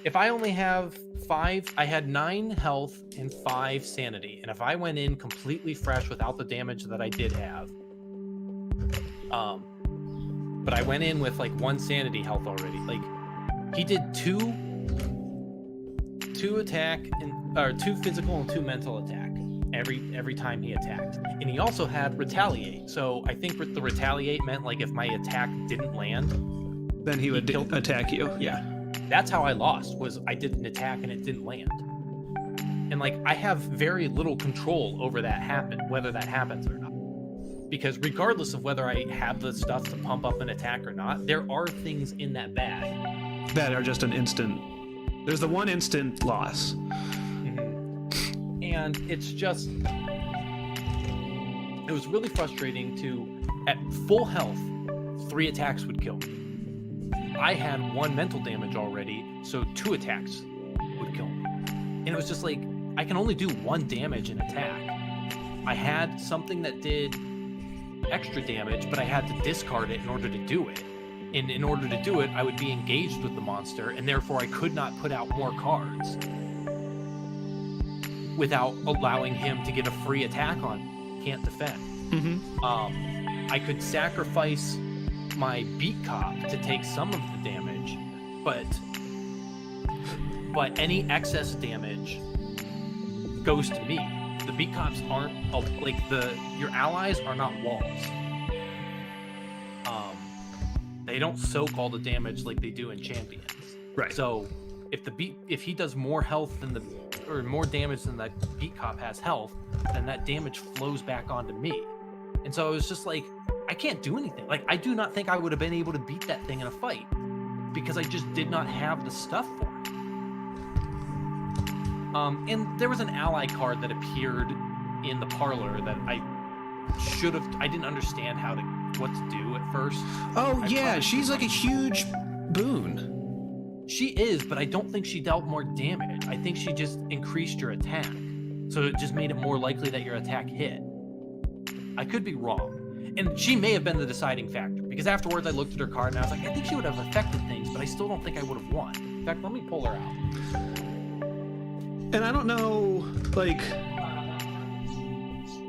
If I only have 5, I had 9 health and 5 sanity, and if I went in completely fresh without the damage that I did have, but I went in with like 1 sanity health already. Like he did 2 attack or 2 physical and 2 mental attack every time he attacked, and he also had retaliate. So I think the retaliate meant like if my attack didn't land, then he would attack you. Yeah, that's how I lost. Was I did an attack and it didn't land, and like I have very little control over whether that happens or not. Because regardless of whether I have the stuff to pump up an attack or not, there are things in that bag that are just an instant. There's the one instant loss. Mm-hmm. And it's just, it was really frustrating at full health, 3 attacks would kill me. I had 1 mental damage already, so 2 attacks would kill me. And it was just like, I can only do 1 damage in attack. I had something that did extra damage, but I had to discard it in order to do it. And in order to do it, I would be engaged with the monster, and therefore I could not put out more cards without allowing him to get a free attack on can't defend. Mm-hmm. I could sacrifice my beat cop to take some of the damage, but any excess damage goes to me. The beat cops aren't like your allies are not walls. They don't soak all the damage like they do in Champions. Right. So if he does more health or more damage than that beat cop has health, then that damage flows back onto me. And so it was just like, I can't do anything. Like I do not think I would have been able to beat that thing in a fight because I just did not have the stuff for it. And there was an ally card that appeared in the parlor that I didn't understand what to do at first. Oh yeah, she's like a huge boon. She is, but I don't think she dealt more damage. I think she just increased your attack. So it just made it more likely that your attack hit. I could be wrong. And she may have been the deciding factor, because afterwards I looked at her card and I was like, I think she would have affected things, but I still don't think I would have won. In fact, let me pull her out. And I don't know, like,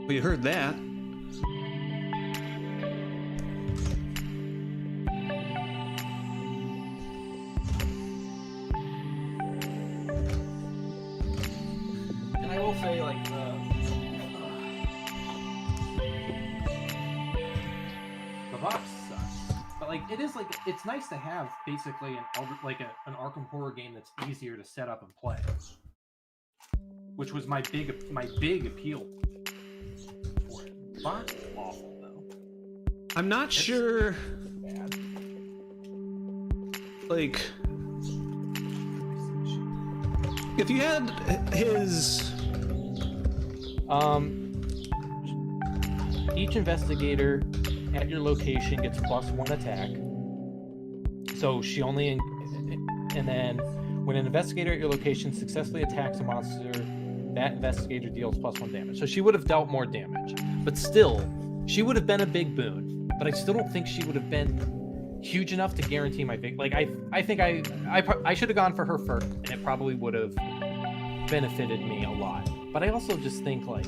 well, you heard that. And I will say, like, the box sucks. But, like, it is, like, it's nice to have, basically, an Arkham horror game that's easier to set up and play. Which was my big appeal for it. The box is awful, though. I'm not sure. Bad. Like, if you had his, each investigator at your location gets +1 attack. So she only, and then when an investigator at your location successfully attacks a monster, that investigator deals +1 damage. So she would have dealt more damage, but still, she would have been a big boon. But I still don't think she would have been huge enough to guarantee my victory. Like I think I should have gone for her first, and it probably would have benefited me a lot. But I also just think like,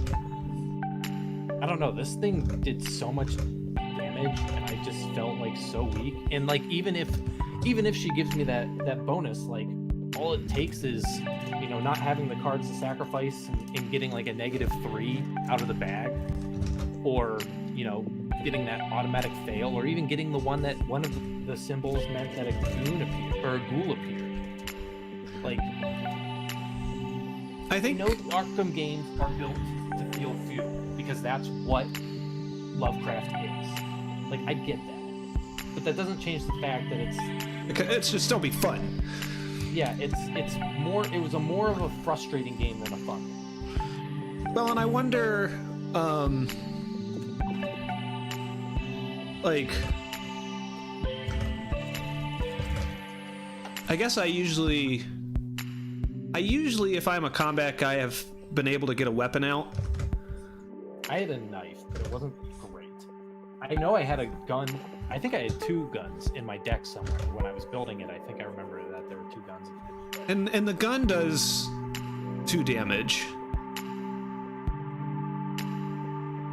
I don't know, this thing did so much damage, and I just felt like so weak. And like even if she gives me that bonus, like all it takes is, you know, not having the cards to sacrifice and getting like a -3 out of the bag, or, you know, getting that automatic fail, or even getting the one that one of the symbols meant that a goon appeared or a ghoul appeared. Like, I think the Arkham games are built to feel few because that's what Lovecraft is. Like, I get that, but that doesn't change the fact that it's just still be fun. Yeah, it's more. It was more of a frustrating game than a fun one. Well, and I wonder, like, I guess I usually, if I'm a combat guy, have been able to get a weapon out. I had a knife, but it wasn't great. I know I had a gun. I think I had 2 guns in my deck somewhere when I was building it. I think I remember that there were 2 guns in it. And the gun does 2 damage.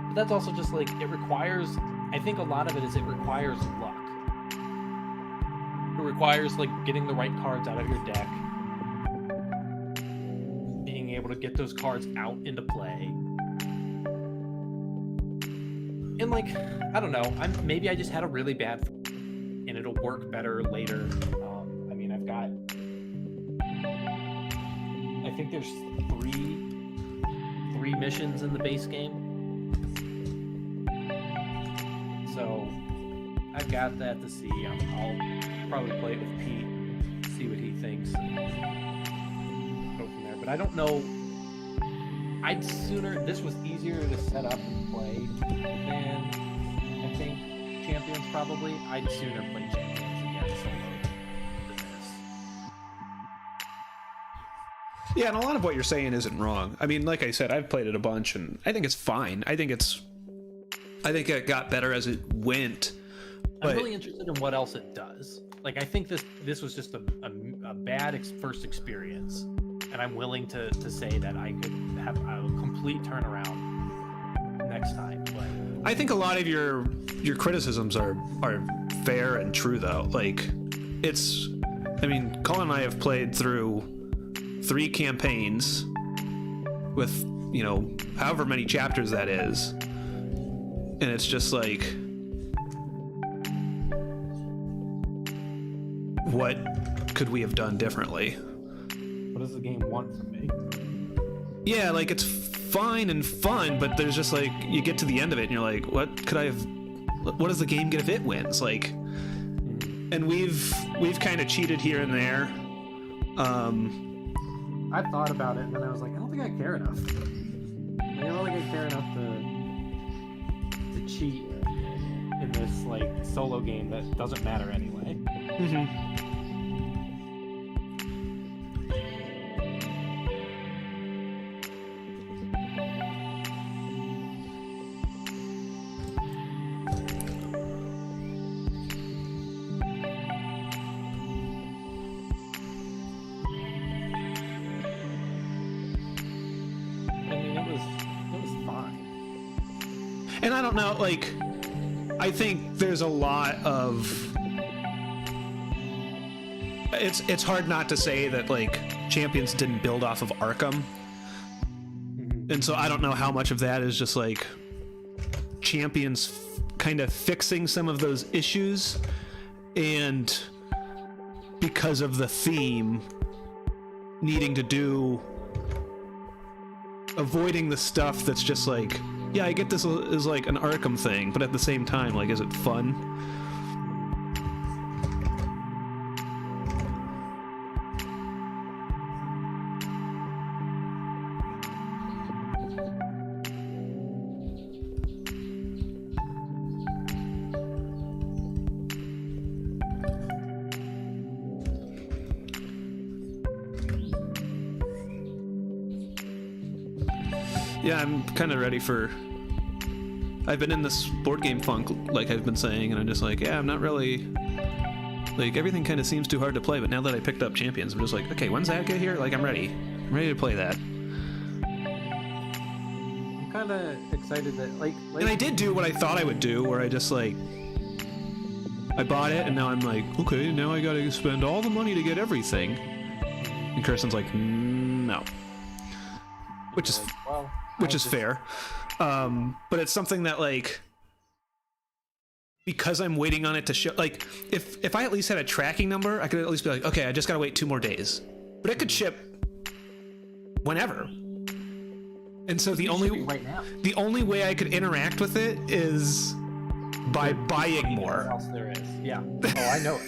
But that's also just like, it requires, I think a lot of it is it requires luck. It requires like getting the right cards out of your deck, being able to get those cards out into play. And like, I don't know, maybe I just had a really bad, and it'll work better later. I mean, I've got, I think there's three missions in the base game. So I've got that to see. I'll probably play it with Pete, see what he thinks, and go from there. But I don't know. I'd sooner, this was easier to set up and play than, I think, Champions probably. I'd sooner play Champions again solo than this. Yeah, and a lot of what you're saying isn't wrong. I mean, like I said, I've played it a bunch, and I think it's fine. I think it got better as it went. But I'm really interested in what else it does. Like, I think this was just a bad first experience, and I'm willing to say that I could have a complete turnaround next time. But I think a lot of your criticisms are fair and true, though. Like, it's, I mean, Colin and I have played through 3 campaigns with, you know, however many chapters that is, and it's just like, what could we have done differently? what does the game want from me? Yeah, like, it's fine and fun, but there's just like, you get to the end of it and you're like, what does the game get if it wins? Like, and we've kind of cheated here and there. I thought about it, and then I was like, I don't think I care enough. I don't think I care enough to cheat in this like solo game that doesn't matter anyway. And I don't know, like, I think there's a lot of, it's hard not to say that, like, Champions didn't build off of Arkham. And so I don't know how much of that is just like Champions kind of fixing some of those issues, and because of the theme needing to do, avoiding the stuff that's just like, yeah, I get this is like an Arkham thing, but at the same time, like, is it fun? Yeah, I'm kind of ready for... I've been in this board game funk, like I've been saying, and I'm just like, yeah, I'm not really Like, everything kind of seems too hard to play, but now that I picked up Champions, I'm just like, okay, when's that get here? Like, I'm ready. I'm ready to play that. I'm kind of excited that, like... And I did do what I thought I would do, where I just, like... I bought it, and now I'm like, okay, now I gotta spend all the money to get everything. And Kirsten's like, no. Which is... well, which is fair. But it's something that, like... Because I'm waiting on it to show, like, if I at least had a tracking number, I could at least be like, okay, I just gotta wait 2 more days. But it could ship whenever. And so the only way I could interact with it is by buying more. What else there is? Yeah. Oh, I know it.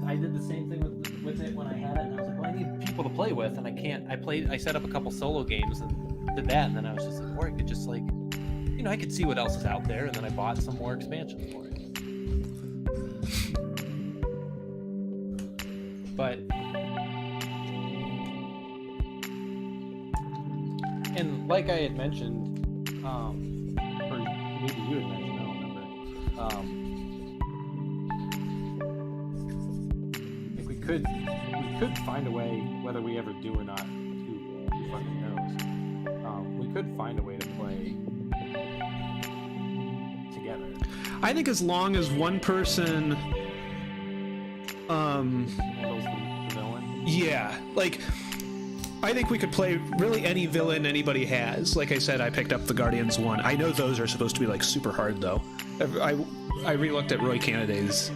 I did the same thing with it when I had it, and I was like, well, I need people to play with, and I can't. I set up a couple solo games and did that, and then I was just like, or I could just, like, you know, I could see what else is out there, and then I bought some more expansions for it. But and like I had mentioned, or maybe you had mentioned, I don't remember. We could find a way, whether we ever do or not, who fucking knows. We could find a way to play together. I think as long as one person, Handles the villain. yeah, like, I think we could play really any villain anybody has. Like I said, I picked up the Guardians one. I know those are supposed to be, like, super hard, though. I re-looked at Roy Canada's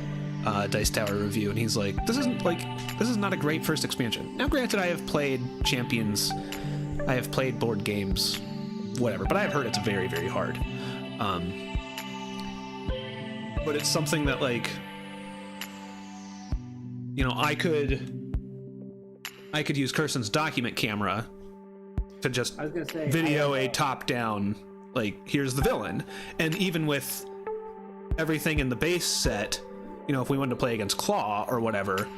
Dice Tower review, and he's like, this is not a great first expansion. Now, granted, I have played Champions, I have played board games, whatever, but I've heard it's very, very hard. But it's something that, like, you know, I could use Kirsten's document camera to just video a top-down, like, here's the villain. And even with everything in the base set, you know, if we wanted to play against Claw or whatever,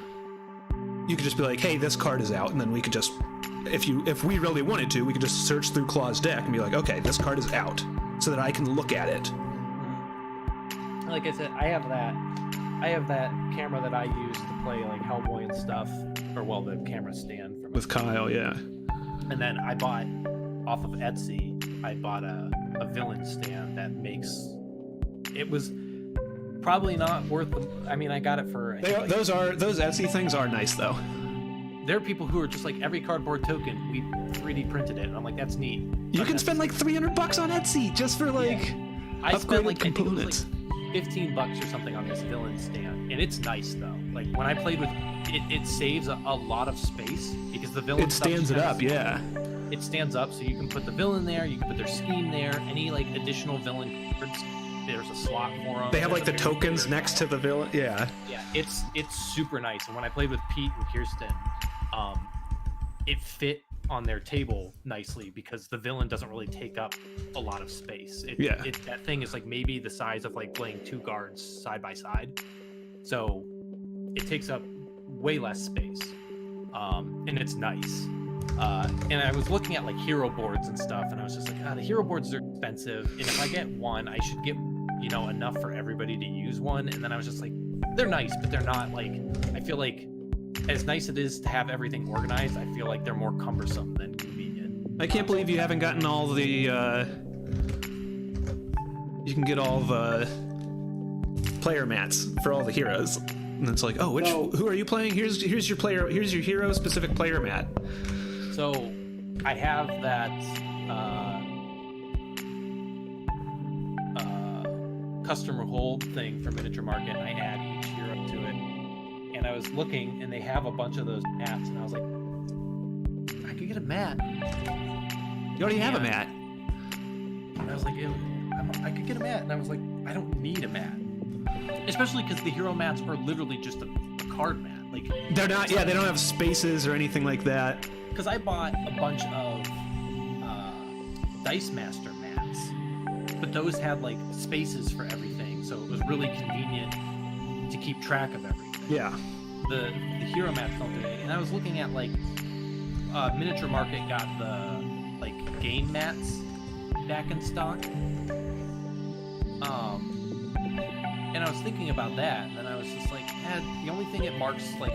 you could just be like, hey, this card is out, and then we could just, if we really wanted to, we could just search through Claw's deck and be like, okay, this card is out, so that I can look at it. Like I said, I have that camera that I use to play, like, Hellboy and stuff, or, well, the camera stand from with Kyle, yeah. And then I bought off of Etsy. I bought a villain stand that makes. It was probably not worth the. I mean, I got it for. Those Etsy things are nice, though. There are people who are just like, every cardboard token, we 3D printed it, and I'm like, that's neat. You can spend like $300 on Etsy just for, like, I spent, like, components. I think it was like $15 or something on this villain stand, and it's nice though. Like, when I played with it, it saves a lot of space because the villain. It stands it up, yeah. It stands up, so you can put the villain there, you can put their scheme there, any, like, additional villain cards. There's a slot for them. They have, like, the tokens next to the villain. Yeah. Yeah, it's super nice. And when I played with Pete and Kirsten, it fit on their table nicely because the villain doesn't really take up a lot of space. That thing is, like, maybe the size of, like, playing 2 guards side by side, so it takes up way less space, and it's nice. And I was looking at, like, hero boards and stuff, and I was just like, the hero boards are expensive, and if I get one, I should get, you know, enough for everybody to use one. And then I was just like, they're nice, but they're not, like, I feel like, as nice it is to have everything organized, I feel like they're more cumbersome than convenient. I can't believe you haven't gotten all the, you can get all the player mats for all the heroes. And it's like, oh, who are you playing? Here's your hero specific player mat. So I have that customer hold thing for Miniature Market, and I add each hero to it. And I was looking, and they have a bunch of those mats, and I was like, I could get a mat. You already have a mat. And I was like, I could get a mat, and I was like, I don't need a mat. Especially because the hero mats are literally just a card mat. Like, they're not. Yeah, they don't have spaces or anything like that. Because I bought a bunch of Dice Master mats, but those had, like, spaces for everything, so it was really convenient to keep track of everything. Yeah. The hero mats don't do anything. And I was looking at, like, Miniature Market got the like game mats back in stock. And I was thinking about that, and then I was just like, the only thing it marks like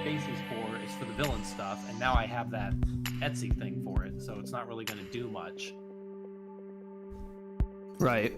spaces for is for the villain stuff, and now I have that Etsy thing for it, so it's not really going to do much. Right.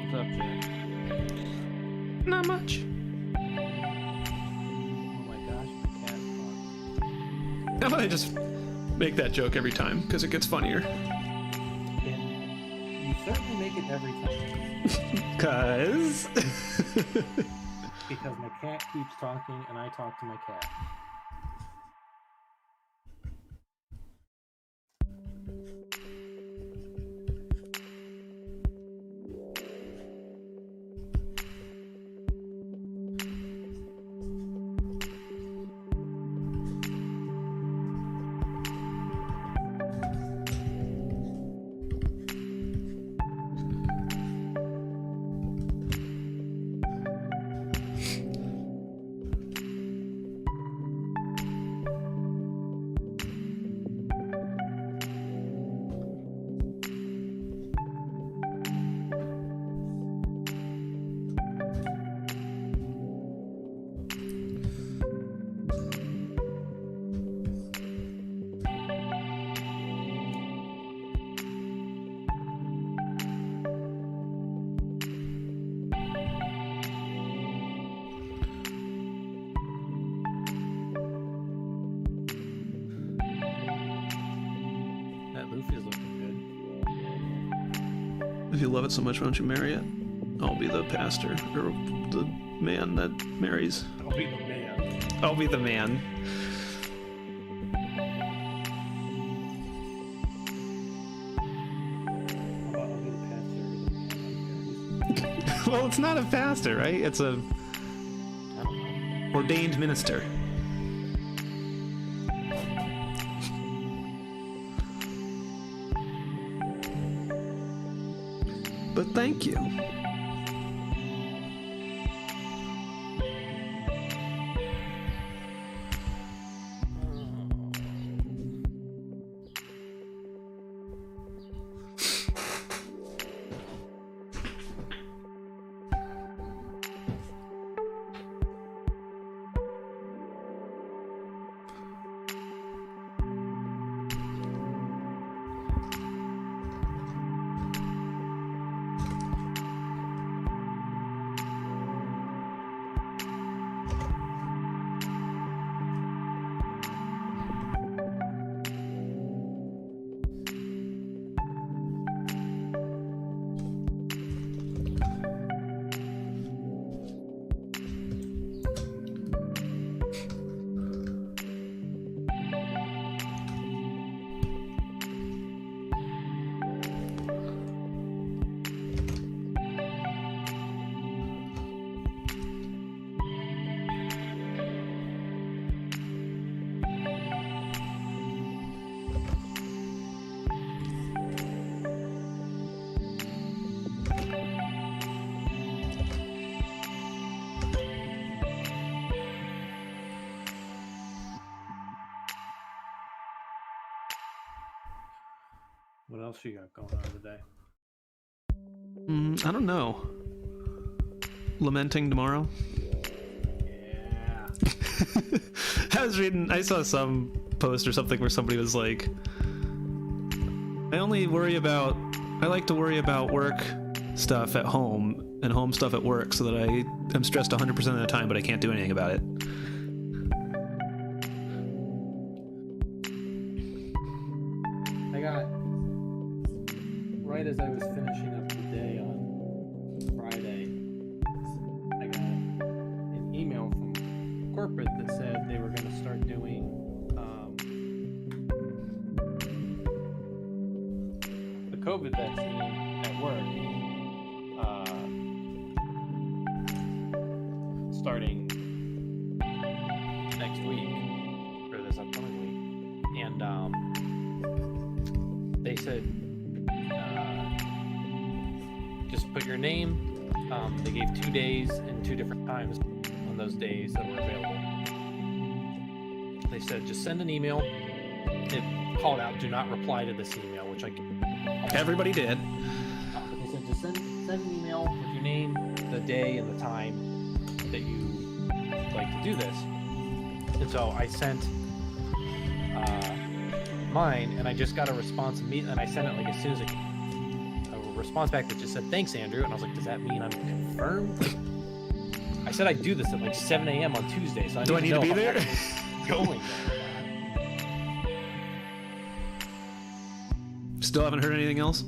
What's up, Jack? Not much. Oh my gosh, my cat talks. I'm gonna just make that joke every time because it gets funnier. And you certainly make it every time. Cause Because my cat keeps talking and I talk to my cat. Luffy's looking if you love it so much, why don't you marry it? I'll be the pastor, or the man that marries. good. I'll be the man. I'll be the man. How about I'll be the pastor? Well, it's not a pastor, right? It's a I don't know. ordained minister. But thank you. What else you got going on today? I don't know. Lamenting tomorrow. Yeah. I saw some post or something where somebody was like, I like to worry about work stuff at home and home stuff at work so that I am stressed 100% of the time, but I can't do anything about it. I got, right as I was finishing up the day on Friday, I got an email from corporate that said they were going to start doing the COVID vaccine at work starting next week, or this upcoming week. And they said just put your name. They gave 2 days and 2 different times on those days that were available. They said just send an email. It called out, do not reply to this email, which Everybody did. But they said just send an email with your name, the day, and the time that you like to do this. And so I sent mine, and I just got a response immediately, and I sent it like as soon as a response back that just said thanks, Andrew. And I was like, does that mean I'm confirmed? Like, I said I'd do this at like 7 a.m. on Tuesday, so Do I need to be there? Going there. Still haven't heard anything else?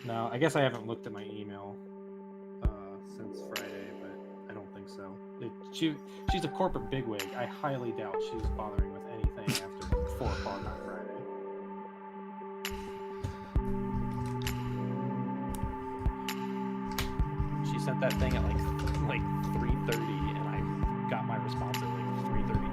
No, I guess I haven't looked at my email since Friday, but I don't think so. She's a corporate bigwig. I highly doubt she's bothering with anything after 4 o'clock on Friday. She sent that thing at like 3:30, and I got my response at like 3:32.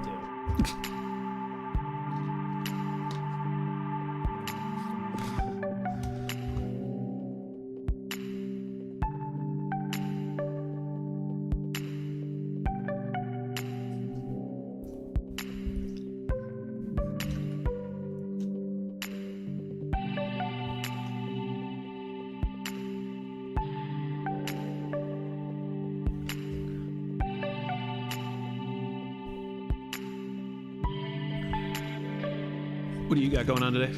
What do you got going on today?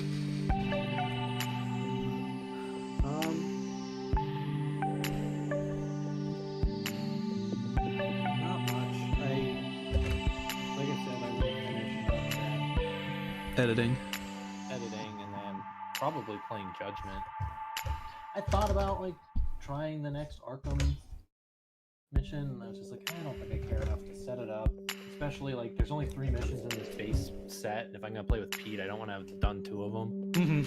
Not much. Like I said, I would finish that Editing. editing and then probably playing Judgment. I thought about like trying the next Arkham mission, and I was just like, I don't think I care enough to set it up. Especially like there's only 3 missions in this base set, and if I'm gonna play with Pete, I don't want to have done 2 of them. Mm-hmm.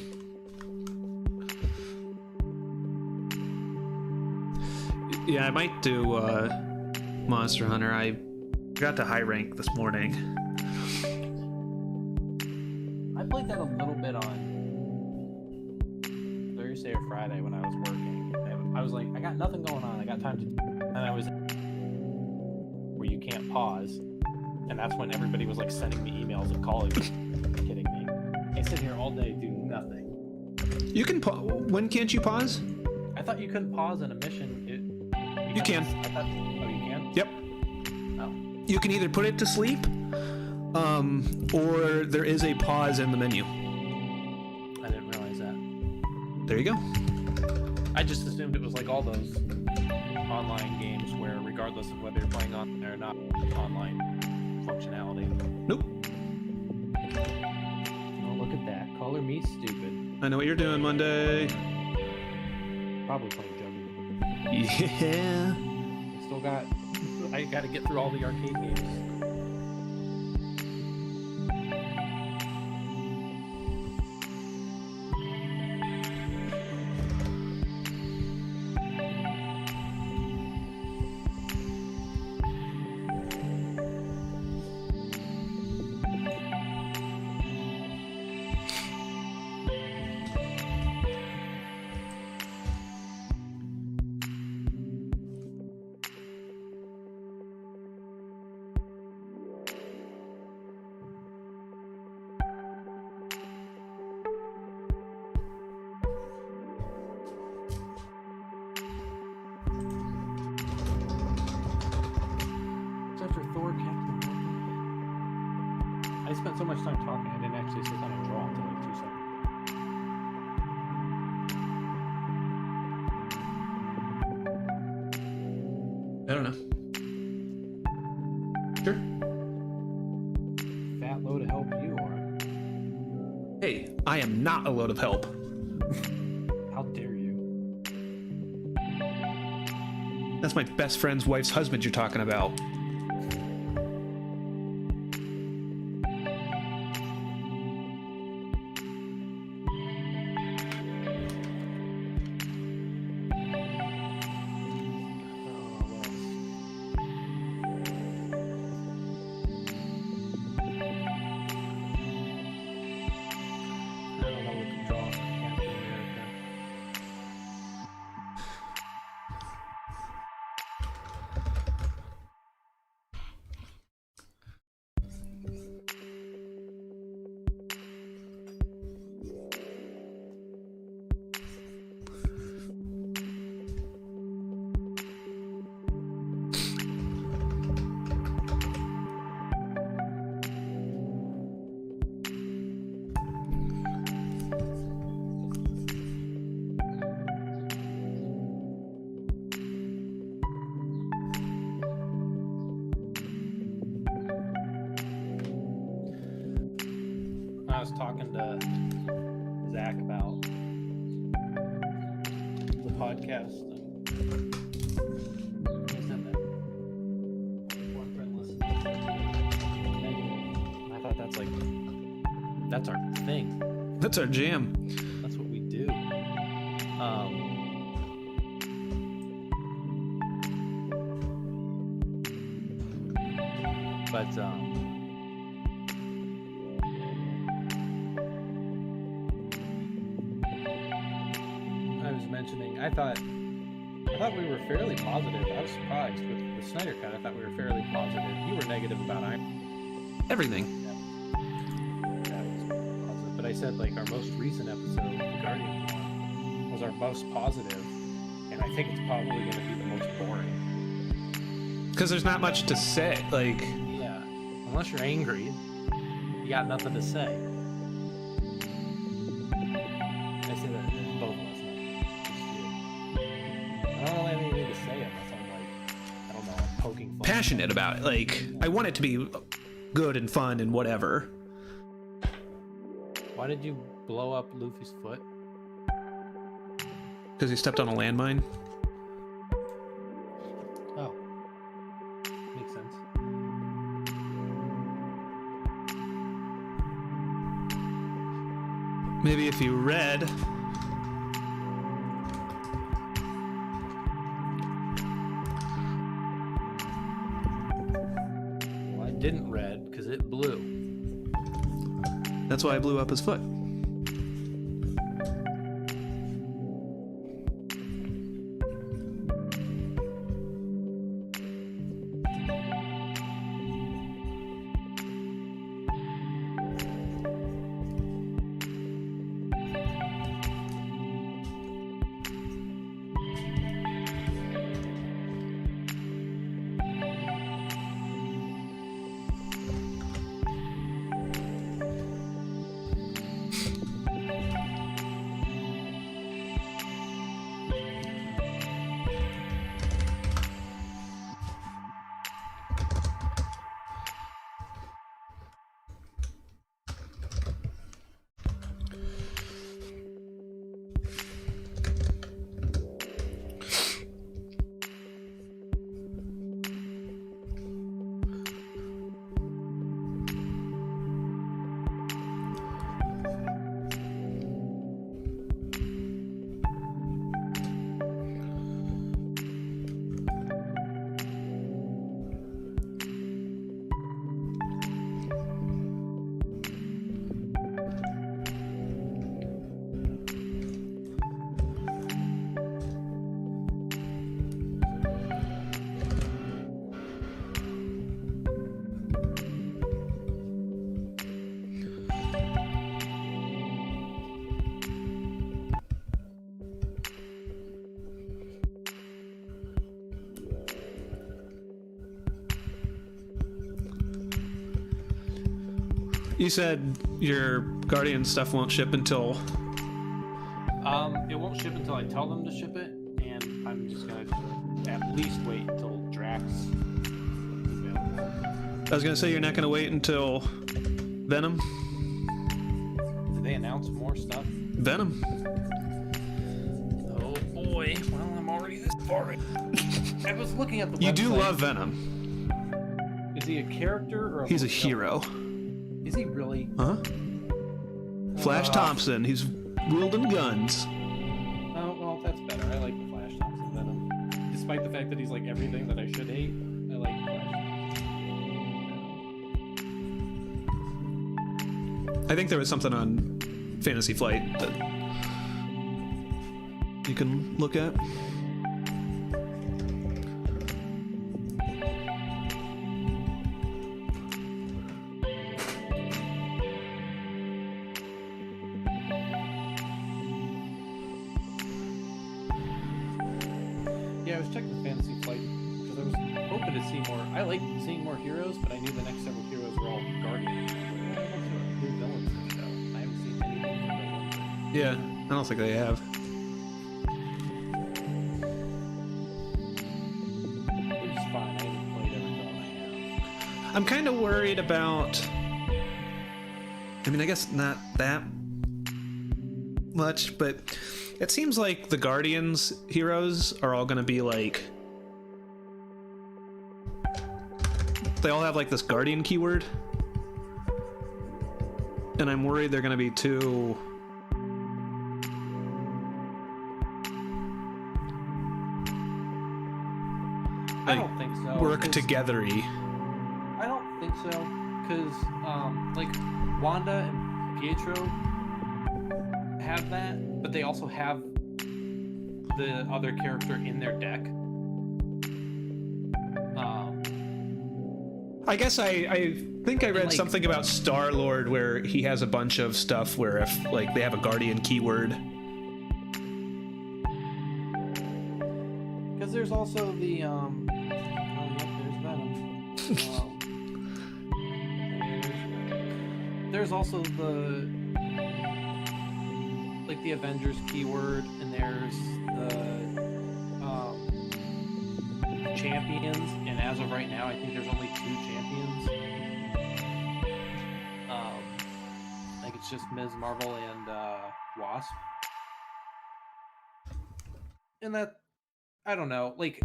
Yeah, I might do Monster Hunter. I got to high rank this morning. I played that a little bit on Thursday or Friday when I was working. I was like, I got nothing going on. I got time to, and I was where you can't pause. And that's when everybody was like sending me emails and calling me. Kidding me. I sit here all day, do nothing. You can when can't you pause? I thought you couldn't pause in a mission. You can. I thought, oh, you can? Yep. Oh. You can either put it to sleep, or there is a pause in the menu. I didn't realize that. There you go. I just assumed it was like all those online games where regardless of whether you're playing on there or not, online functionality. Nope. Oh, look at that. Color me stupid. I know what you're doing Monday. Probably playing Juggernaut. Yeah. I got to get through all the arcade games. I spent so much time talking, I didn't actually sit down and draw until like 2 seconds. I don't know. Sure. Fat load of help you are. Hey, I am not a load of help. How dare you? That's my best friend's wife's husband you're talking about. I was talking to Zach about the podcast. He said that one friend listened to it. I thought that's our thing. That's our jam. That's what we do. I was mentioning, I thought we were fairly positive. I was surprised with the Snyder Cut. I thought we were fairly positive. You were negative about Iron. Everything. That was positive. But I said, like, our most recent episode, the Guardians one, was our most positive, and I think it's probably going to be the most boring. Because there's not much to say. Like, Yeah, unless you're angry, you got nothing to say. I say that in both of us. I don't really have anything to say unless I'm like, I don't know, I'm poking fun. passionate about it. Like, I want it to be good and fun and whatever. Why did you blow up Luffy's foot? Because he stepped on a landmine. Oh, makes sense. Maybe if you read. Well, I didn't read because it blew. That's why I blew up his foot. You said your Guardian stuff won't ship until... It won't ship until I tell them to ship it, and I'm just gonna at least wait until Drax. I was gonna say you're not gonna wait until Venom. Did they announce more stuff? Venom. Oh boy. Well, I'm already this far. I was looking at the website. You do love Venom. Is he a character or He's a villain? hero. Is he really? Huh? Flash Thompson. He's wielding guns. Oh, well, that's better. I like the Flash Thompson Venom. Despite the fact that he's like everything that I should hate, I like the Flash Thompson. I think there was something on Fantasy Flight that you can look at. Yeah, I was checking Fantasy Flight because I was hoping to see more. I like seeing more heroes, but I knew the next several heroes were all Guardians. I was like, oh, what's the new villains in the show? I haven't seen anything from villains. Yeah, I don't think they have. Which is fine. I haven't played every villain I have. I'm kind of worried about. I mean, I guess not that much, but it seems like the Guardians heroes are all going to be like. They all have like this Guardian keyword. And I'm worried they're going to be too. I don't think so. Work 'cause- togethery. I don't think so, because like Wanda and Pietro have that, but they also have the other character in their deck. I guess I think I read like- something about Star-Lord where he has a bunch of stuff where if like they have a Guardian keyword. Because there's also the oh yep, there's Venom. There's also the like the Avengers keyword, and there's the champions, and as of right now I think there's only 2 champions. Like it's just Ms. Marvel and Wasp. And that, I don't know, like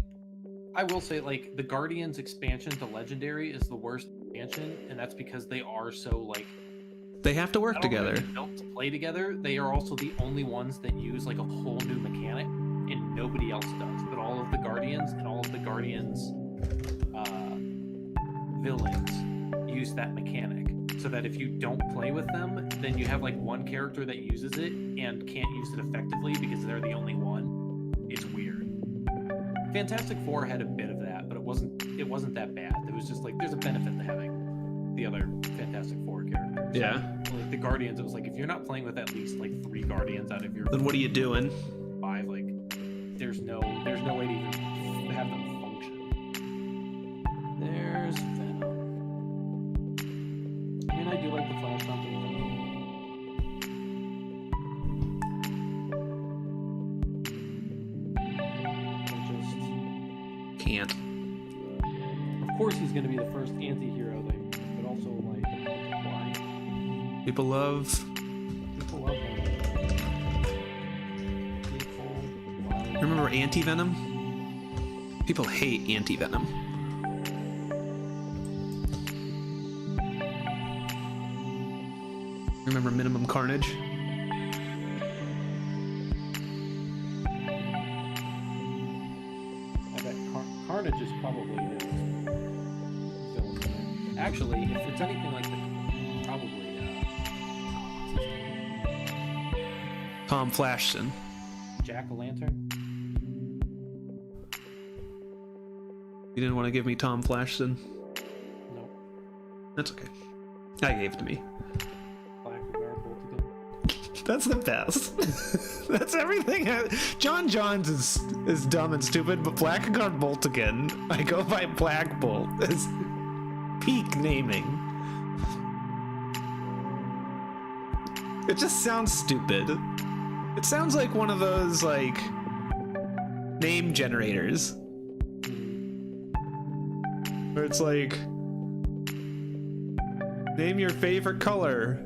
I will say, like, the Guardians expansion to Legendary is the worst expansion, and that's because they are so, like, They have to work not only are together. they built to play together, they are also the only ones that use, like, a whole new mechanic, and nobody else does. But all of the Guardians and all of the Guardians villains use that mechanic, so that if you don't play with them, then you have, like, one character that uses it and can't use it effectively because they're the only one. It's weird. Fantastic Four had a bit of that, but it wasn't that bad. It was just like there's a benefit to having the other Fantastic Four characters. Yeah. Like the Guardians, it was like if you're not playing with at least like 3 Guardians out of your Then what are you doing? 5, like there's no way to even have them function. There's Venom. I mean, I do like the Flash Thompson Venom. Can't. Of course, he's going to be the first anti-hero thing, but also like, why? People love. People love him. People love. Remember Anti-Venom? People hate Anti-Venom. Remember Minimum Carnage? I bet Carnage is probably his villain. Actually, if it's anything like the probably Tom Flashson. Jack-o'-lantern. You didn't want to give me Tom Flashson? No. That's okay. I gave it to me. Blackguard Boltigan. That's the best. That's everything. John Johns is dumb and stupid, but Blackguard Boltigan, I go by Black Bolt, is peak naming. It just sounds stupid. It sounds like one of those, like, name generators. where it's like, name your favorite color,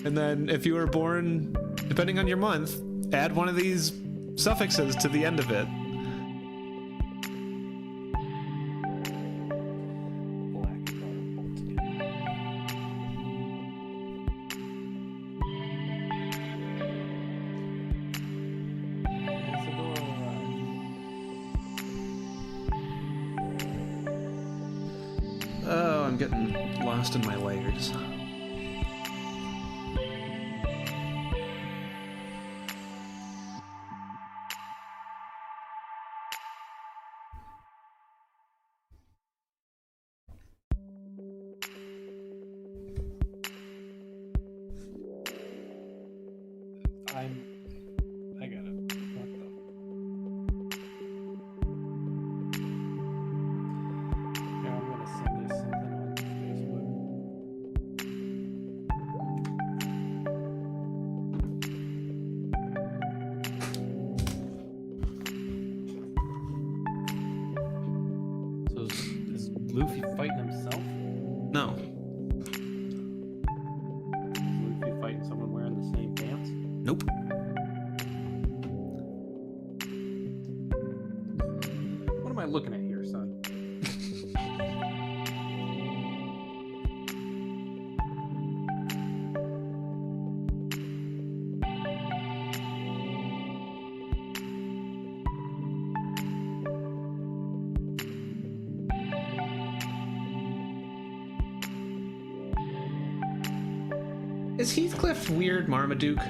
and then if you were born, depending on your month, add one of these suffixes to the end of it. Oh, I'm getting lost in my layers. I got it. What the? Yeah, I'm gonna send you something on Facebook. So is Luffy fighting himself? No. Is Luffy fighting someone wearing the same pants? Nope. What am I looking at here, son? Is Heathcliff weird Marmaduke?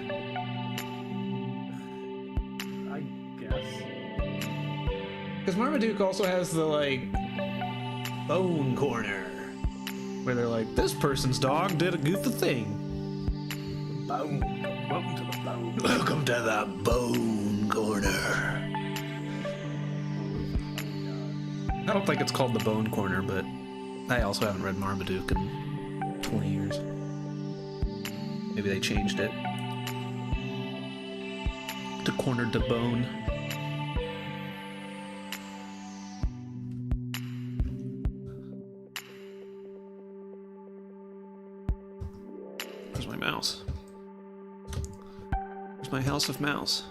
I guess. Because Marmaduke also has the, like, bone corner, where they're like, this person's dog did a goofy thing. Bone. Welcome to the bone. Welcome to the bone corner. I don't think it's called the bone corner, but I also haven't read Marmaduke in 20 years. Maybe they changed it to corner to bone. Where's my mouse? Where's my house of mouse?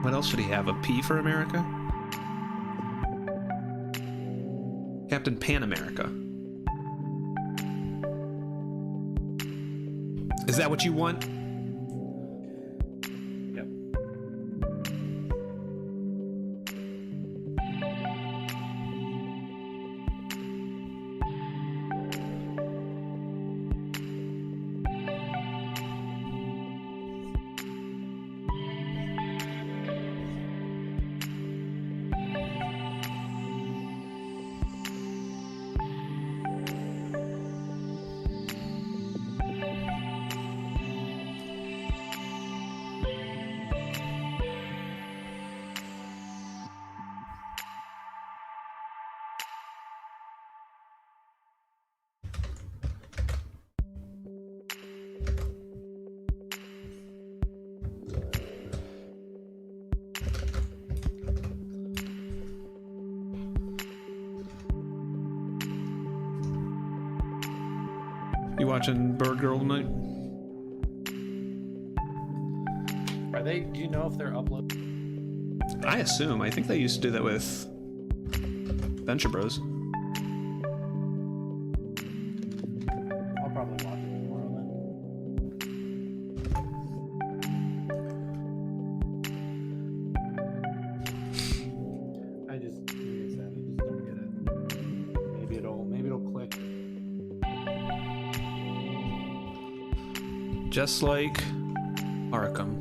What else should he have? A P for America? Captain Pan America. Is that what you want? Yep. You watching Bird Girl tonight? Are they? Do you know if they're uploading? I assume. I think they used to do that with Venture Bros. I'll probably watch it tomorrow then. I just, like I said, I just don't get it. Maybe it'll click. Just like Arkham.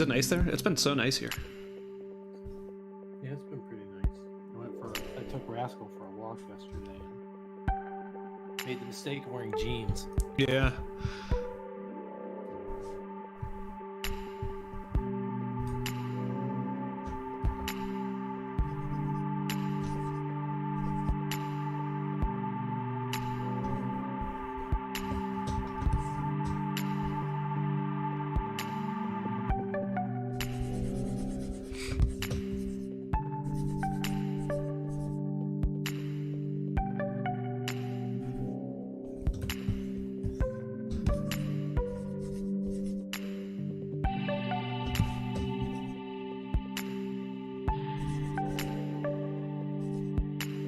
it nice there? It's been so nice here. Yeah, it's been pretty nice. I took Rascal for a walk yesterday and made the mistake of wearing jeans. Yeah.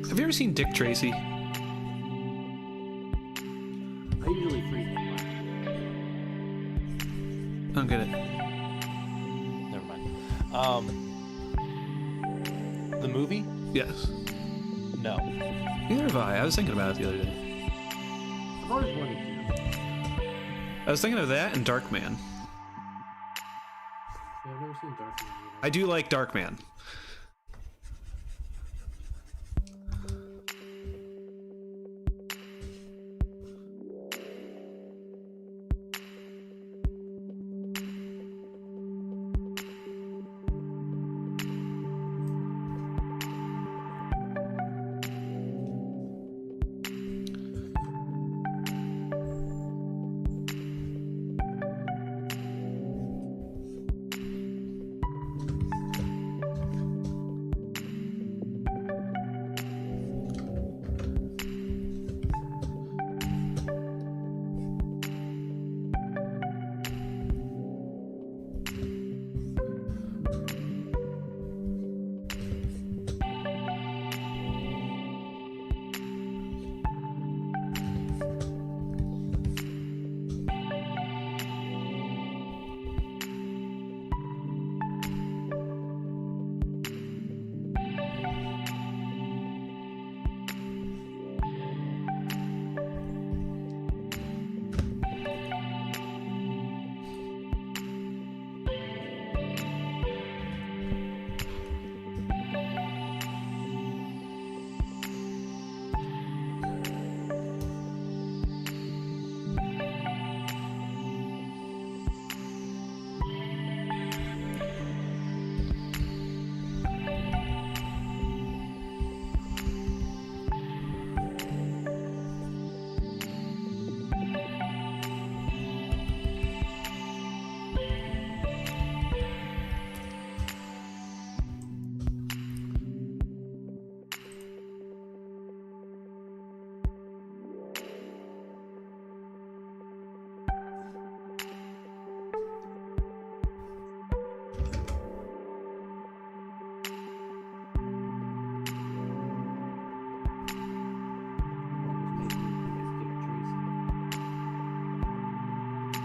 Have you ever seen Dick Tracy? I usually freeze it. I don't get it. Never mind. The movie? Yes. No. Neither have I. I was thinking about it the other day. I've always wanted to. I was thinking of that and Darkman. Yeah, I've never seen Darkman either. I do like Darkman.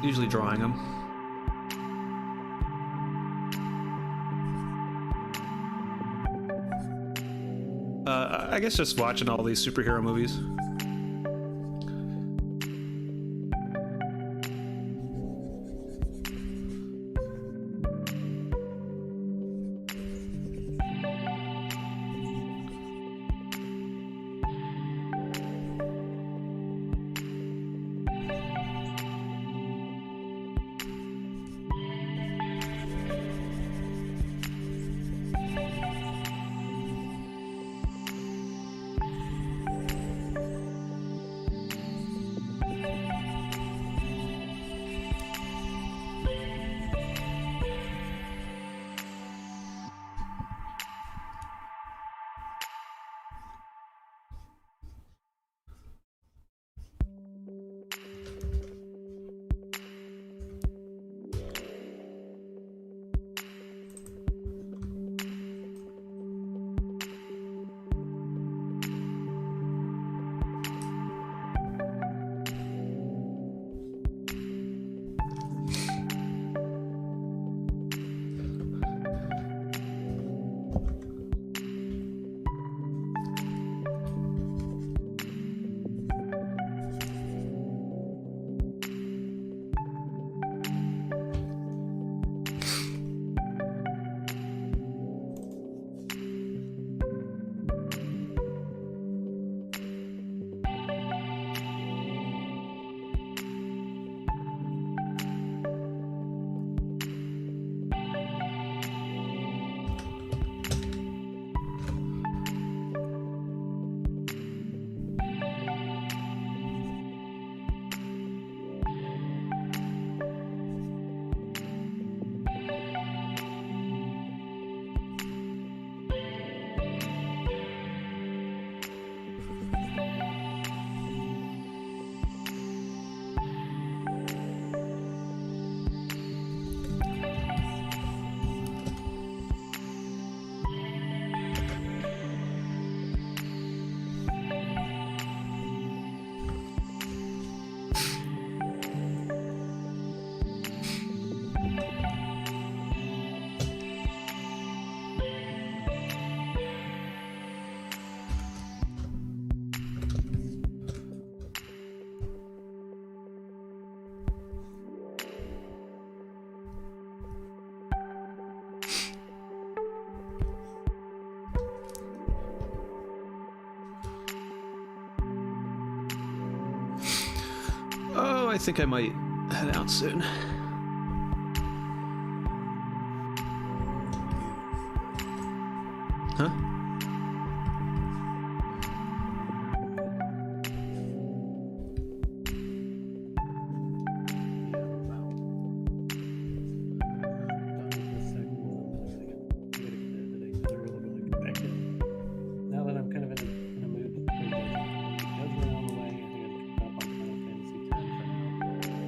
Usually drawing them. I guess just watching all these superhero movies. so I think I might head out soon. Huh? Now that I'm kind of in a mood, it does run on the way. I think I looked up on Final Fantasy 10 for now.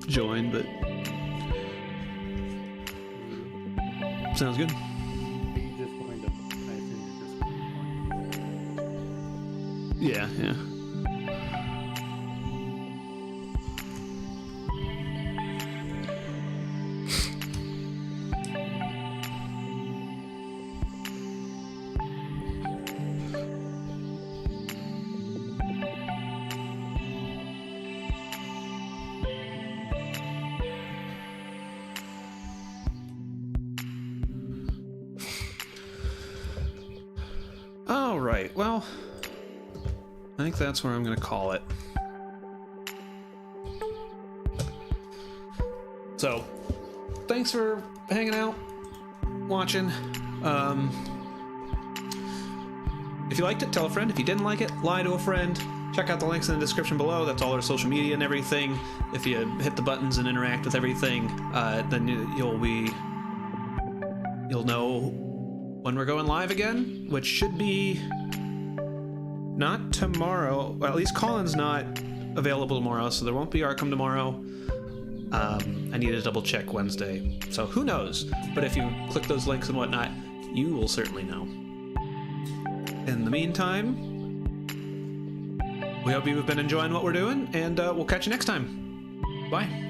Join, but sounds good. Are you just going to? I assume you're just going to. Yeah. All right. Well, I think that's where I'm going to call it. So, thanks for hanging out, watching. If you liked it, tell a friend. If you didn't like it, lie to a friend. Check out the links in the description below. That's all our social media and everything. If you hit the buttons and interact with everything, then you'll know when we're going live again, which should be not tomorrow. Well, at least Colin's not available tomorrow, so there won't be Arkham tomorrow. I need to double check Wednesday, so who knows? But if you click those links and whatnot, you will certainly know. In the meantime, we hope you've been enjoying what we're doing, and we'll catch you next time. Bye.